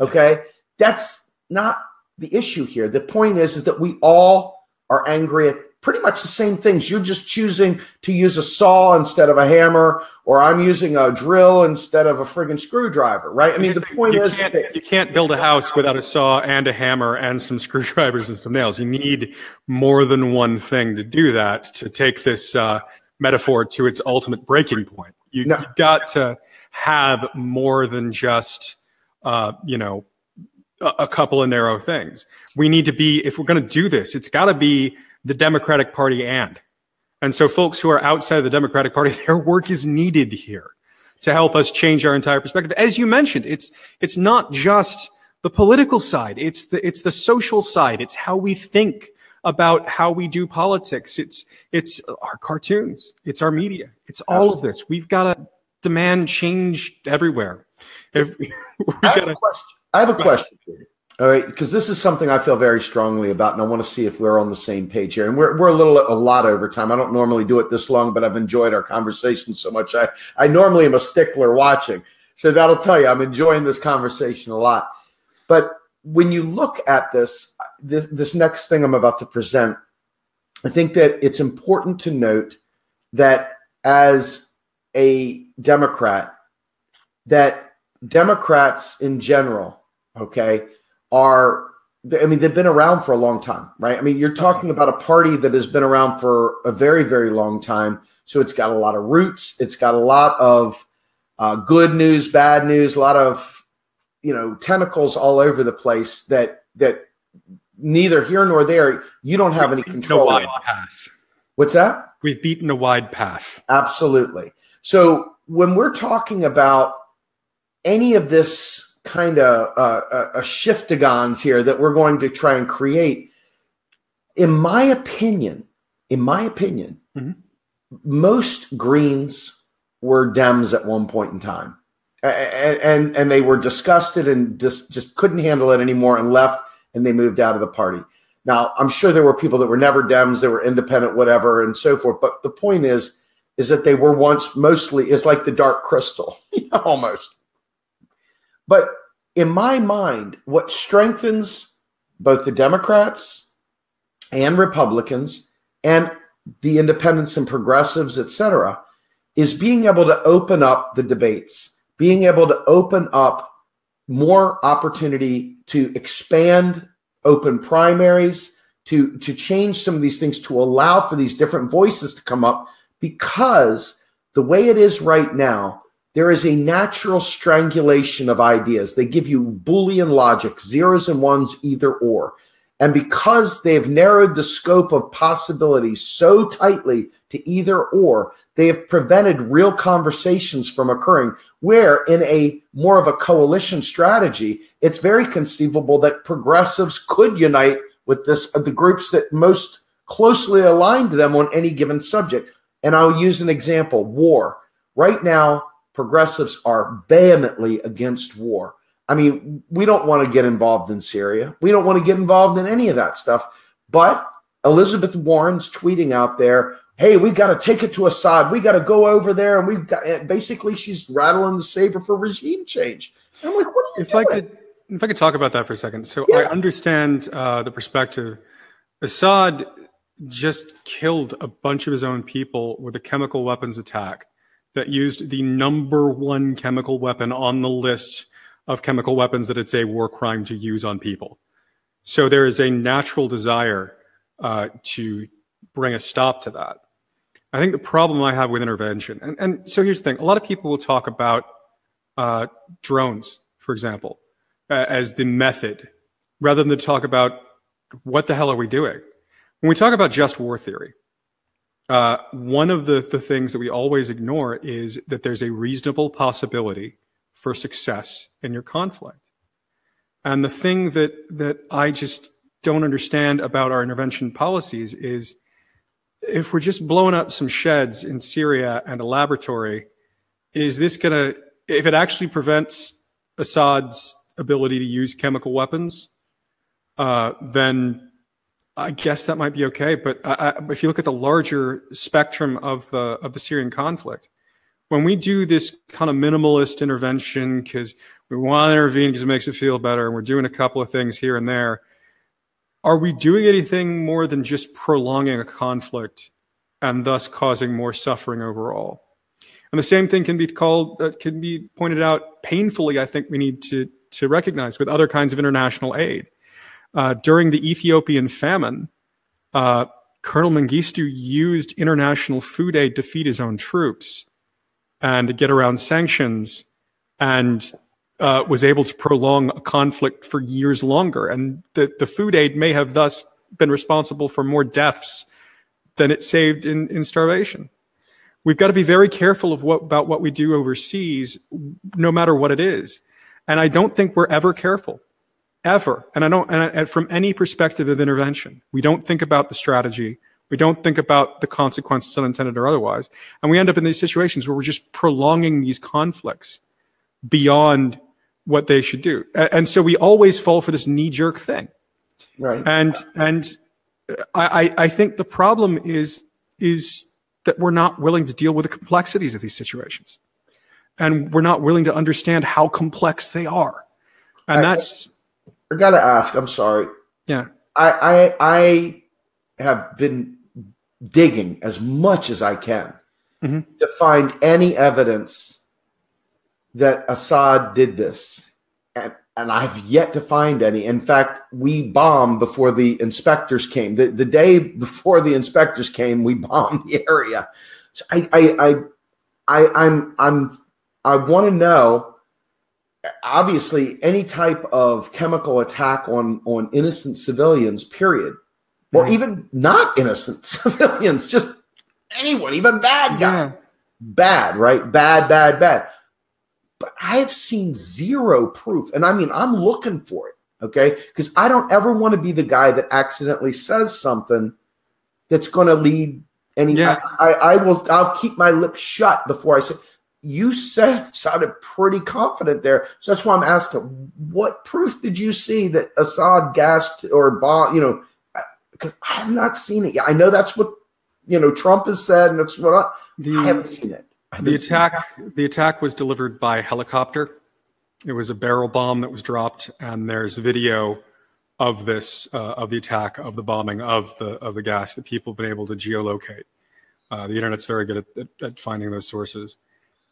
okay, that's not the issue here. The point is that we all are angry at pretty much the same things. You're just choosing to use a saw instead of a hammer, or I'm using a drill instead of a friggin' screwdriver, right? I mean, the point is you can't build a house without a saw and a hammer and some screwdrivers and some nails. You need more than one thing to do that, to take this metaphor to its ultimate breaking point. You've got to have more than just, a couple of narrow things. We need to be, if we're going to do this, it's got to be the Democratic Party and so folks who are outside of the Democratic Party, their work is needed here to help us change our entire perspective. As you mentioned, it's not just the political side. It's the social side. It's how we think about how we do politics. It's our cartoons. It's our media. It's all of this. We've got to demand change everywhere. I have a question for you. All right, because this is something I feel very strongly about, and I want to see if we're on the same page here. And we're a lot over time. I don't normally do it this long, but I've enjoyed our conversation so much. I normally am a stickler watching, so that'll tell you I'm enjoying this conversation a lot. But when you look at this next thing I'm about to present, I think that it's important to note that as a Democrat, that Democrats in general, okay, they've been around for a long time, right? I mean, you're talking about a party that has been around for a very, very long time. So it's got a lot of roots. It's got a lot of good news, bad news, a lot of, tentacles all over the place that neither here nor there, you don't have any control. A wide path. What's that? We've beaten a wide path. Absolutely. So when we're talking about any of this kind of a shiftagons here that we're going to try and create, in my opinion, most Greens were Dems at one point in time. And they were disgusted and just couldn't handle it anymore and left, and they moved out of the party. Now, I'm sure there were people that were never Dems, they were independent, whatever, and so forth. But the point is that they were once mostly, it's like the Dark Crystal, almost. But in my mind, what strengthens both the Democrats and Republicans and the independents and progressives, et cetera, is being able to open up the debates, being able to open up more opportunity to expand open primaries, to change some of these things, to allow for these different voices to come up, because the way it is right now, there is a natural strangulation of ideas. They give you Boolean logic, zeros and ones, either or. And because they've narrowed the scope of possibilities so tightly to either or, they have prevented real conversations from occurring, where in a more of a coalition strategy, it's very conceivable that progressives could unite with the groups that most closely align to them on any given subject. And I'll use an example, war. Right now, progressives are vehemently against war. I mean, we don't want to get involved in Syria. We don't want to get involved in any of that stuff. But Elizabeth Warren's tweeting out there, hey, we got to take it to Assad. We got to go over there. And we've got, basically, she's rattling the saber for regime change. I'm like, what are you doing? If I could talk about that for a second. So yeah. I understand the perspective. Assad just killed a bunch of his own people with a chemical weapons attack that used the #1 chemical weapon on the list of chemical weapons that it's a war crime to use on people. So there is a natural desire to bring a stop to that. I think the problem I have with intervention, and so here's the thing, a lot of people will talk about drones, for example, as the method, rather than to talk about what the hell are we doing. When we talk about just war theory, one of the things that we always ignore is that there's a reasonable possibility for success in your conflict. And the thing that I just don't understand about our intervention policies is, if we're just blowing up some sheds in Syria and a laboratory, is this going to, if it actually prevents Assad's ability to use chemical weapons, then I guess that might be okay. But if you look at the larger spectrum of the Syrian conflict, when we do this kind of minimalist intervention because we want to intervene because it makes it feel better, and we're doing a couple of things here and there, are we doing anything more than just prolonging a conflict and thus causing more suffering overall? And the same thing can be pointed out painfully, I think we need to recognize, with other kinds of international aid. During the Ethiopian famine, Colonel Mengistu used international food aid to feed his own troops and to get around sanctions, and was able to prolong a conflict for years longer. And the food aid may have thus been responsible for more deaths than it saved in starvation. We've got to be very careful about what we do overseas, no matter what it is. And I don't think we're ever careful, ever. And from any perspective of intervention, we don't think about the strategy. We don't think about the consequences, unintended or otherwise. And we end up in these situations where we're just prolonging these conflicts beyond what they should do. And so we always fall for this knee-jerk thing. Right. And I think the problem is that we're not willing to deal with the complexities of these situations. And we're not willing to understand how complex they are. And I got to ask, I'm sorry. Yeah. I have been digging as much as I can to find any evidence that Assad did this. And I've yet to find any. In fact, we bombed before the inspectors came. The day before the inspectors came, we bombed the area. So I want to know, obviously, any type of chemical attack on innocent civilians, period. Or even not innocent civilians, just anyone, even bad guy. Yeah. Bad, right? Bad. But I've seen zero proof. And I mean, I'm looking for it, okay? Because I don't ever want to be the guy that accidentally says something that's going to lead any. Yeah. I'll keep my lips shut before I say. you sounded pretty confident there. So that's why I'm asking, what proof did you see that Assad gassed or bombed, because I have not seen it yet. I know that's what, Trump has said, and that's what I haven't seen it. The attack was delivered by helicopter. It was a barrel bomb that was dropped, and there's video of this, of the attack, of the bombing, of the gas that people have been able to geolocate. The internet's very good at finding those sources.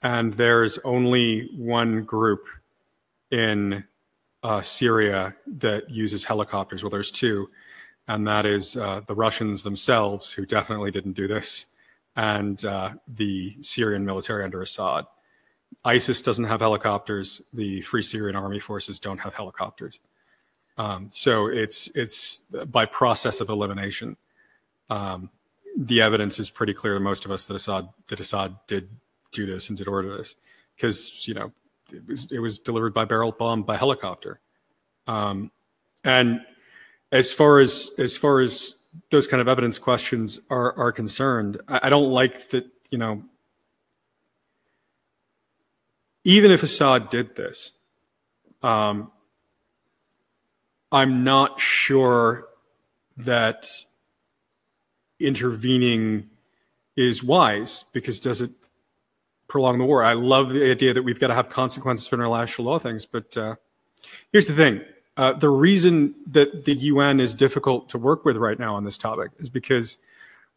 And there's only one group in Syria that uses helicopters. Well, there's two, and that is the Russians themselves, who definitely didn't do this, and the Syrian military under Assad. ISIS doesn't have helicopters. The Free Syrian Army Forces don't have helicopters. So it's by process of elimination. The evidence is pretty clear to most of us that Assad did do this and did order this, because it was delivered by barrel bomb by helicopter. And as far as those kind of evidence questions are concerned, I don't like that. Even if Assad did this, I'm not sure that intervening is wise, because does it prolong the war? I love the idea that we've got to have consequences for international law things, but here's the thing. The reason that the UN is difficult to work with right now on this topic is because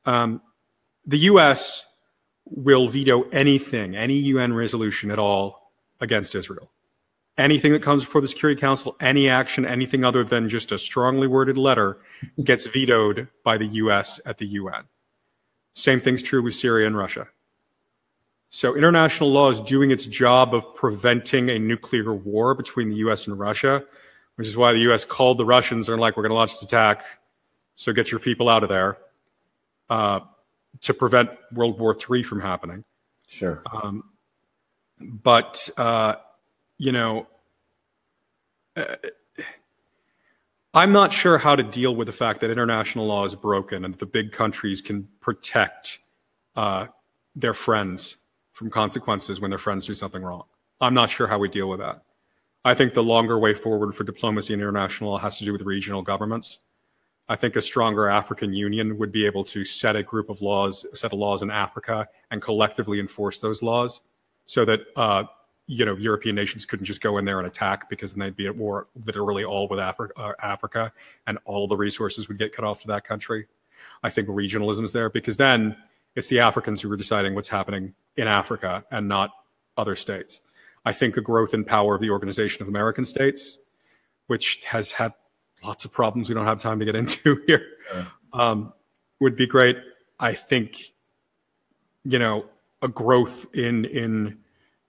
the US will veto anything, any UN resolution at all against Israel. Anything that comes before the Security Council, any action, anything other than just a strongly worded letter, gets vetoed by the US at the UN. Same thing's true with Syria and Russia. So international law is doing its job of preventing a nuclear war between the US and Russia, which is why the US called the Russians and like, we're going to launch this attack, so get your people out of there, to prevent World War III from happening. Sure. I'm not sure how to deal with the fact that international law is broken and that the big countries can protect their friends from consequences when their friends do something wrong. I'm not sure how we deal with that. I think the longer way forward for diplomacy and international law has to do with regional governments. I think a stronger African Union would be able to set a set of laws in Africa and collectively enforce those laws, so that European nations couldn't just go in there and attack, because then they'd be at war literally all with Africa, and all the resources would get cut off to that country. I think regionalism is there, because then it's the Africans who are deciding what's happening in Africa and not other states. I think the growth and power of the Organization of American States, which has had lots of problems we don't have time to get into here, would be great. I think, a growth in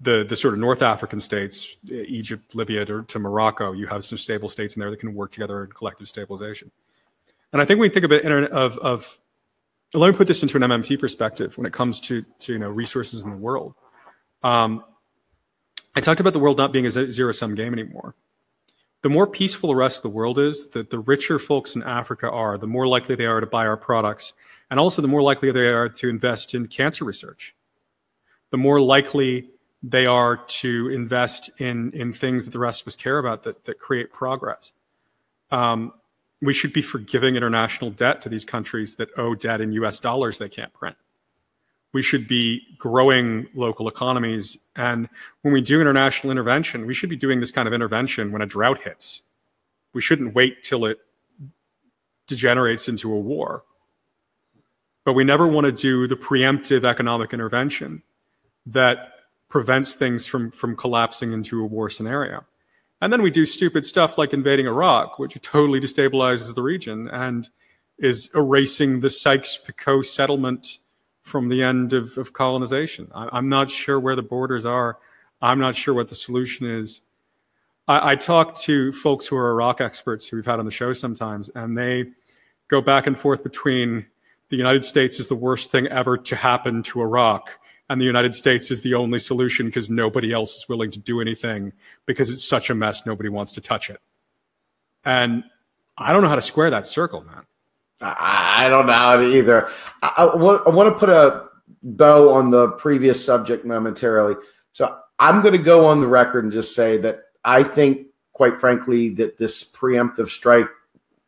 the sort of North African states, Egypt, Libya, to Morocco, you have some stable states in there that can work together in collective stabilization. And I think when we think of let me put this into an MMT perspective when it comes to resources in the world. I talked about the world not being a zero-sum game anymore. The more peaceful the rest of the world is, the richer folks in Africa are, the more likely they are to buy our products, and also the more likely they are to invest in cancer research. The more likely they are to invest in things that the rest of us care about that create progress. We should be forgiving international debt to these countries that owe debt in US dollars they can't print. We should be growing local economies. And when we do international intervention, we should be doing this kind of intervention when a drought hits. We shouldn't wait till it degenerates into a war. But we never want to do the preemptive economic intervention that prevents things from collapsing into a war scenario. And then we do stupid stuff like invading Iraq, which totally destabilizes the region and is erasing the Sykes-Picot settlement from the end of colonization. I'm not sure where the borders are. I'm not sure what the solution is. I talk to folks who are Iraq experts who we've had on the show sometimes, and they go back and forth between the United States is the worst thing ever to happen to Iraq, and the United States is the only solution because nobody else is willing to do anything because it's such a mess, nobody wants to touch it. And I don't know how to square that circle, man. I don't know how to either. I want to put bow on the previous subject momentarily. So I'm going to go on the record and just say that I think, quite frankly, that this preemptive strike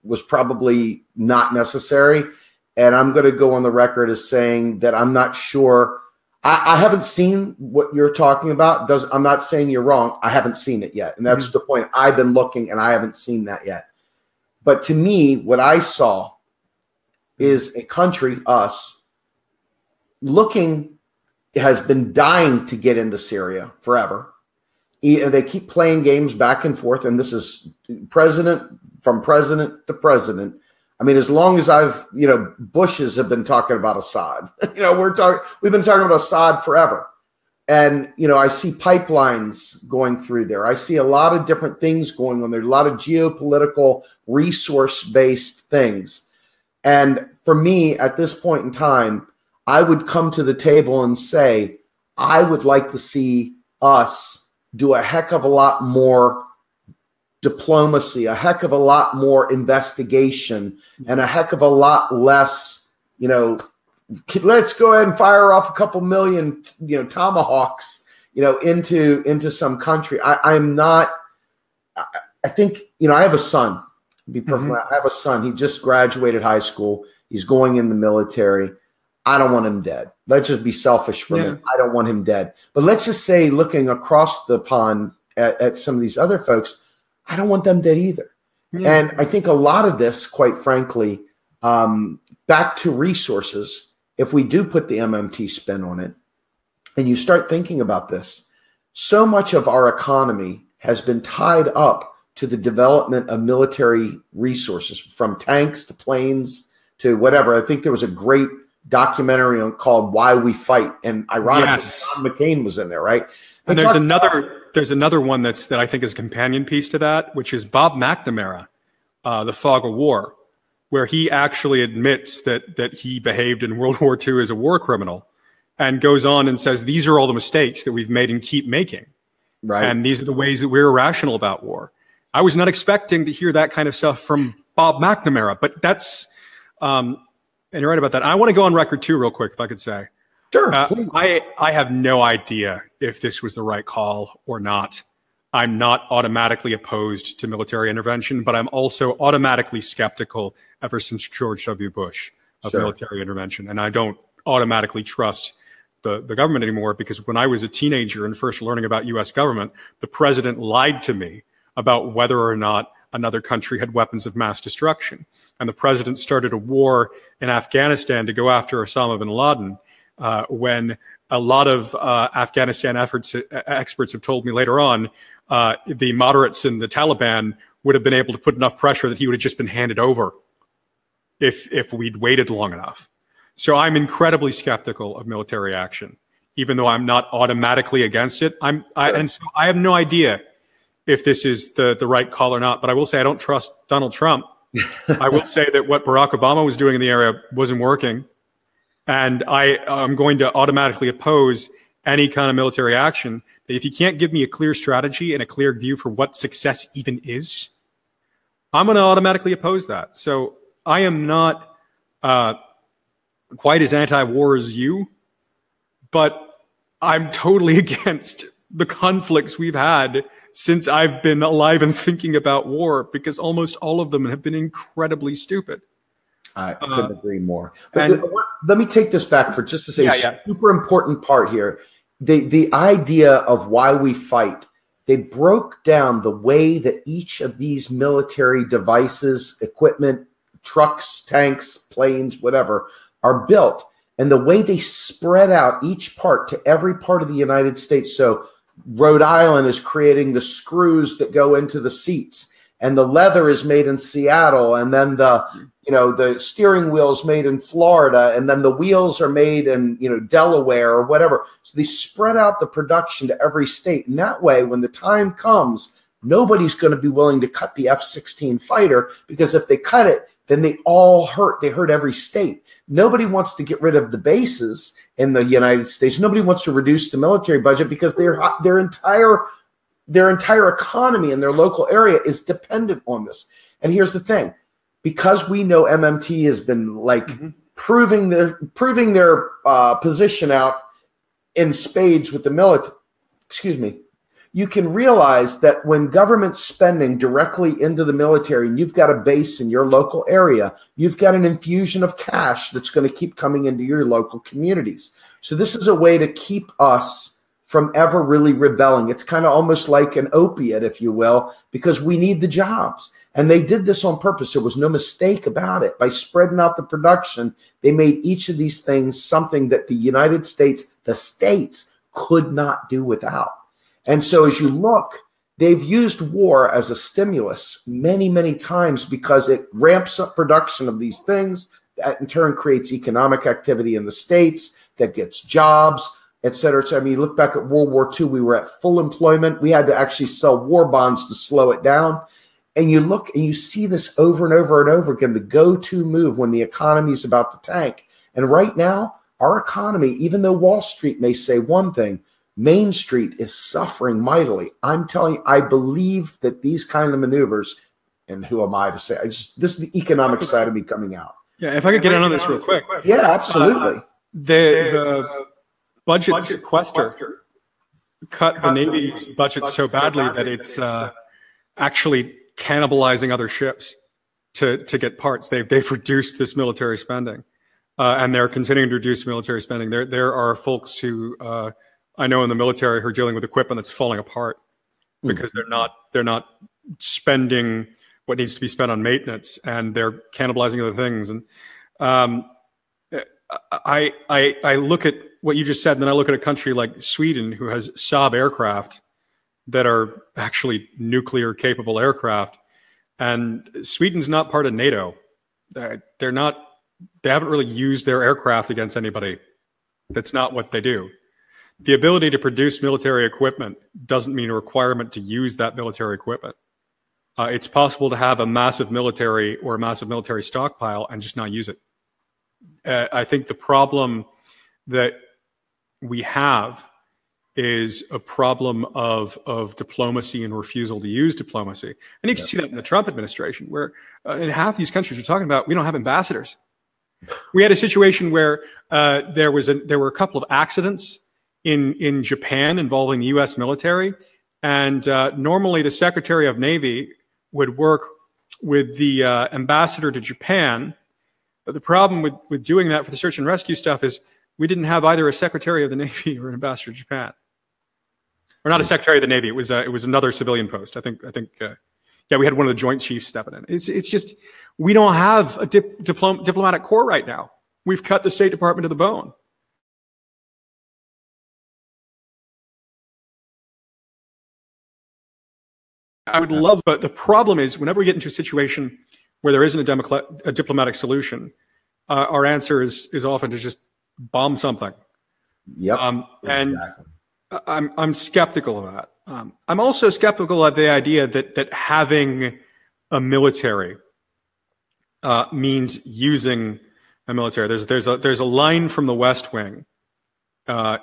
was probably not necessary. And I'm going to go on the record as saying that I'm not sure. I haven't seen what you're talking about. I'm not saying you're wrong. I haven't seen it yet. And that's the point. I've been looking and I haven't seen that yet. But to me, what I saw is a country, us, has been dying to get into Syria forever. They keep playing games back and forth. And this is president to president. I mean, as long as Bushes have been talking about Assad. We've been talking about Assad forever. And, I see pipelines going through there. I see a lot of different things going on there, a lot of geopolitical, resource-based things. And for me, at this point in time, I would come to the table and say, I would like to see us do a heck of a lot more diplomacy, a heck of a lot more investigation, and a heck of a lot less, let's go ahead and fire off a couple million, tomahawks, into some country. I think, I have a son, to be perfectly honest. I have a son. He just graduated high school. He's going in the military. I don't want him dead. Let's just be selfish for a minute. I don't want him dead. But let's just say, looking across the pond at some of these other folks, I don't want them dead either. Yeah. And I think a lot of this, quite frankly, back to resources, if we do put the MMT spin on it, and you start thinking about this, so much of our economy has been tied up to the development of military resources, from tanks to planes to whatever. I think there was a great documentary called Why We Fight, and ironically, John McCain was in there, right? And there's another one that I think is a companion piece to that, which is Bob McNamara, The Fog of War, where he actually admits that he behaved in World War II as a war criminal, and goes on and says, these are all the mistakes that we've made and keep making. Right. And these are the ways that we're irrational about war. I was not expecting to hear that kind of stuff from Bob McNamara, but that's, and you're right about that. I want to go on record too, real quick, if I could say. Sure. I have no idea if this was the right call or not. I'm not automatically opposed to military intervention, but I'm also automatically skeptical ever since George W. Bush of military intervention. And I don't automatically trust the government anymore, because when I was a teenager and first learning about U.S. government, the president lied to me about whether or not another country had weapons of mass destruction. And the president started a war in Afghanistan to go after Osama bin Laden, when a lot of Afghanistan experts have told me later on, the moderates and the Taliban would have been able to put enough pressure that he would have just been handed over if we'd waited long enough. So I'm incredibly skeptical of military action, even though I'm not automatically against it. And so I have no idea if this is the right call or not. But I will say I don't trust Donald Trump. I will say that what Barack Obama was doing in the area wasn't working. And I'm going to automatically oppose any kind of military action. If you can't give me a clear strategy and a clear view for what success even is, I'm going to automatically oppose that. So I am not quite as anti-war as you, but I'm totally against the conflicts we've had since I've been alive and thinking about war, because almost all of them have been incredibly stupid. I couldn't agree more. But let me take this back for just to say a super important part here. The idea of why we fight, they broke down the way that each of these military devices, equipment, trucks, tanks, planes, whatever, are built, and the way they spread out each part to every part of the United States. So Rhode Island is creating the screws that go into the seats, and the leather is made in Seattle, and then the steering wheel's made in Florida, and then the wheels are made in Delaware or whatever. So they spread out the production to every state, and that way, when the time comes, nobody's going to be willing to cut the F-16 fighter, because if they cut it, then they all hurt. They hurt every state. Nobody wants to get rid of the bases in the United States. Nobody wants to reduce the military budget, because their entire economy in their local area is dependent on this. And here's the thing. Because we know MMT has been proving their position out in spades with the military. Excuse me. You can realize that when government's spending directly into the military and you've got a base in your local area, you've got an infusion of cash that's going to keep coming into your local communities. So this is a way to keep us from ever really rebelling. It's kind of almost like an opiate, if you will, because we need the jobs. And they did this on purpose. There was no mistake about it. By spreading out the production, they made each of these things something that the United States, the states, could not do without. And so as you look, they've used war as a stimulus many, many times because it ramps up production of these things. That in turn creates economic activity in the states that gets jobs, et cetera. So, I mean, you look back at World War II, we were at full employment. We had to actually sell war bonds to slow it down. And you look and you see this over and over and over again, the go-to move when the economy is about to tank. And right now, our economy, even though Wall Street may say one thing, Main Street is suffering mightily. I'm telling you, I believe that these kind of maneuvers, and who am I to say? This is the economic side of me coming out. Yeah, if I could get in on this real quick. Yeah, absolutely. The budget sequester cut the Navy's budget so badly that it's actually cannibalizing other ships to get parts. They've reduced this military spending, and they're continuing to reduce military spending. There are folks who I know in the military who are dealing with equipment that's falling apart because they're not spending what needs to be spent on maintenance, and they're cannibalizing other things. And I look at what you just said, and then I look at a country like Sweden who has Saab aircraft that are actually nuclear capable aircraft, and Sweden's not part of NATO. They haven't really used their aircraft against anybody. That's not what they do. The ability to produce military equipment doesn't mean a requirement to use that military equipment. It's possible to have a massive military or a massive military stockpile and just not use it. I think the problem that we have is a problem of diplomacy and refusal to use diplomacy. And you can see that in the Trump administration, where in half these countries you're talking about, we don't have ambassadors. We had a situation where there were a couple of accidents in Japan involving the U.S. military, and normally the Secretary of Navy would work with the ambassador to Japan. But the problem with doing that for the search and rescue stuff is we didn't have either a Secretary of the Navy or an ambassador to Japan, or not a Secretary of the Navy. It was another civilian post. I think. Yeah, we had one of the Joint Chiefs stepping in. It's just we don't have a diplomatic corps right now. We've cut the State Department to the bone. I would love, but the problem is whenever we get into a situation where there isn't a diplomatic solution, our answer is often to just bomb something. Yep. And exactly. I'm skeptical of that. I'm also skeptical of the idea that having a military means using a military. There's a line from the West Wing.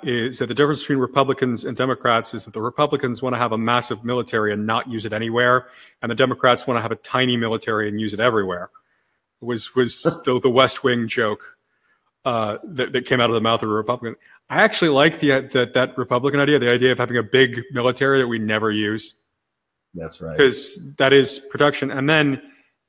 Is that the difference between Republicans and Democrats is that the Republicans want to have a massive military and not use it anywhere, and the Democrats want to have a tiny military and use it everywhere. Was the West Wing joke that came out of the mouth of a Republican. I actually like that Republican idea, the idea of having a big military that we never use. That's right. Because that is production. And then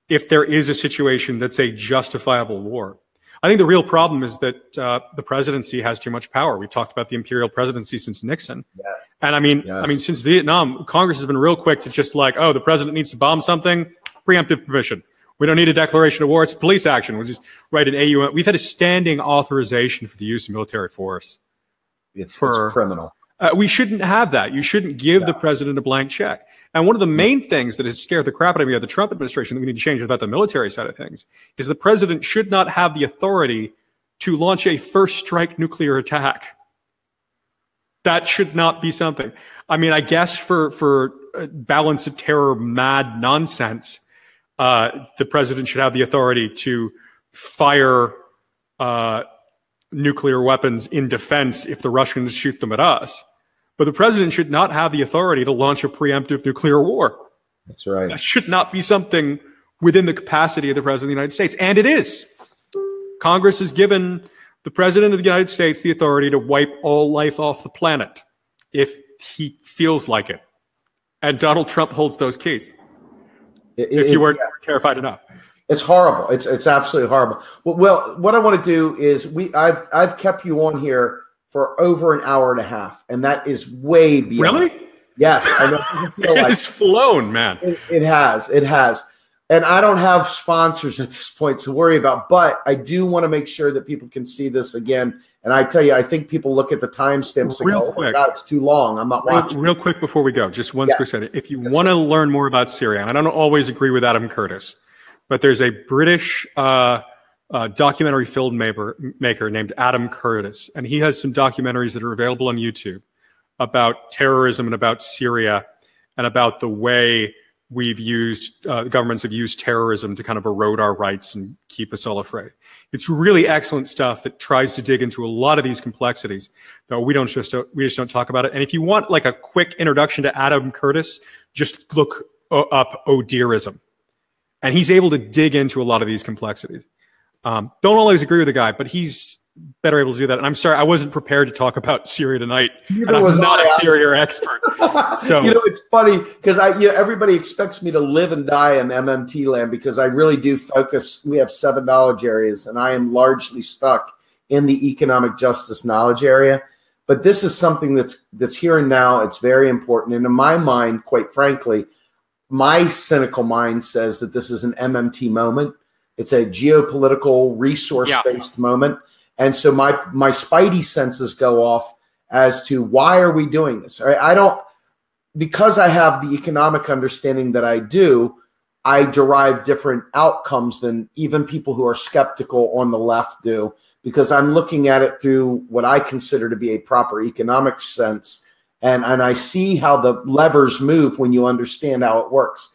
if there is a situation that's a justifiable war, I think the real problem is that the presidency has too much power. We've talked about the imperial presidency since Nixon. Yes. And I mean, since Vietnam, Congress has been real quick to just like, oh, the president needs to bomb something, preemptive permission. We don't need a declaration of war. It's police action. We'll just write an AU. We've had a standing authorization for the use of military force. It's criminal. We shouldn't have that. You shouldn't give the president a blank check. And one of the main things that has scared the crap out of me of the Trump administration that we need to change about the military side of things is the president should not have the authority to launch a first strike nuclear attack. That should not be something. I mean, I guess for balance of terror, mad nonsense, the president should have the authority to fire nuclear weapons in defense if the Russians shoot them at us. But the president should not have the authority to launch a preemptive nuclear war. That's right. That should not be something within the capacity of the president of the United States. And it is. Congress has given the president of the United States the authority to wipe all life off the planet if he feels like it. And Donald Trump holds those keys. If you weren't terrified enough. It's horrible. It's absolutely horrible. Well, what I want to do is I've kept you on here for over an hour and a half, and that is way beyond. Really? Yes, I know. Feel like it's flown, man. It has. And I don't have sponsors at this point to worry about, but I do want to make sure that people can see this again. And I tell you, I think people look at the timestamps and go, oh my God, it's too long. I'm not watching. Real quick before we go, just one quick second. If you want to learn more about Syria, and I don't always agree with Adam Curtis, but there's a British documentary filmmaker named Adam Curtis, and he has some documentaries that are available on YouTube about terrorism and about Syria and about the way we've used, governments have used terrorism to kind of erode our rights and keep us all afraid. It's really excellent stuff that tries to dig into a lot of these complexities, though we just don't talk about it. And if you want like a quick introduction to Adam Curtis, just look up O'Dearism. And he's able to dig into a lot of these complexities. Don't always agree with the guy, but he's better able to do that. And I'm sorry, I wasn't prepared to talk about Syria tonight. And I'm not a Syria expert. So it's funny because everybody expects me to live and die in MMT land because I really do focus. We have 7 knowledge areas, and I am largely stuck in the economic justice knowledge area. But this is something that's here and now. It's very important. And in my mind, quite frankly, my cynical mind says that this is an MMT moment. It's a geopolitical resource-based moment. And so my spidey senses go off as to why are we doing this? I don't, because I have the economic understanding that I do, I derive different outcomes than even people who are skeptical on the left do, because I'm looking at it through what I consider to be a proper economic sense. And I see how the levers move when you understand how it works.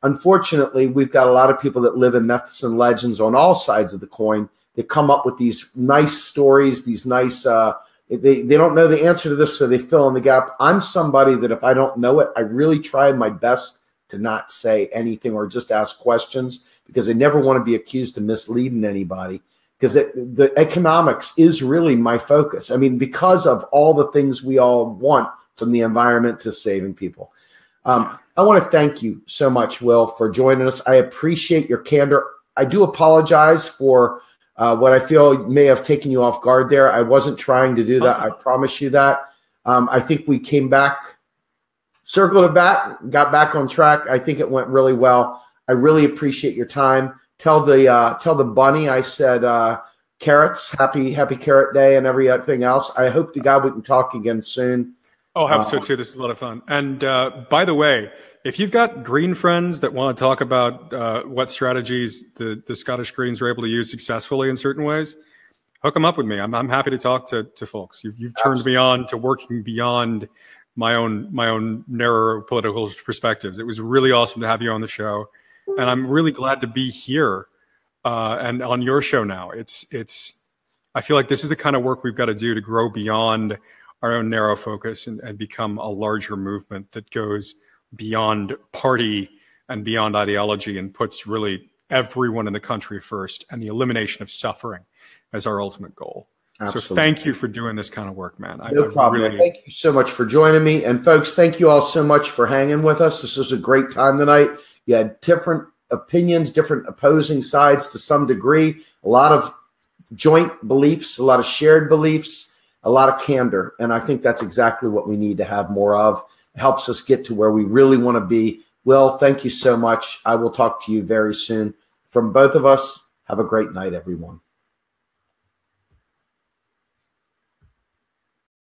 Unfortunately, we've got a lot of people that live in myths and legends on all sides of the coin. They come up with these nice stories, these nice, they don't know the answer to this, so they fill in the gap. I'm somebody that if I don't know it, I really try my best to not say anything or just ask questions because I never want to be accused of misleading anybody because the economics is really my focus. I mean, because of all the things we all want from the environment to saving people. I want to thank you so much, Will, for joining us. I appreciate your candor. I do apologize for what I feel may have taken you off guard there. I wasn't trying to do that. I promise you that. I think we came back, circled it back, got back on track. I think it went really well. I really appreciate your time. Tell the bunny I said carrots, happy carrot day and everything else. I hope to God we can talk again soon. Oh, I hope so too. This is a lot of fun. And by the way, if you've got Green friends that want to talk about what strategies the Scottish Greens are able to use successfully in certain ways, hook them up with me. I'm happy to talk to folks. You've turned me on to working beyond my own narrow political perspectives. It was really awesome to have you on the show, and I'm really glad to be here and on your show now. I feel like this is the kind of work we've got to do to grow beyond our own narrow focus and become a larger movement that goes beyond party and beyond ideology and puts really everyone in the country first and the elimination of suffering as our ultimate goal. Absolutely. So thank you for doing this kind of work, man. No problem. Thank you so much for joining me. And folks, thank you all so much for hanging with us. This was a great time tonight. You had different opinions, different opposing sides to some degree, a lot of joint beliefs, a lot of shared beliefs, a lot of candor. And I think that's exactly what we need to have more of. It helps us get to where we really want to be. Will, thank you so much. I will talk to you very soon. From both of us, have a great night, everyone.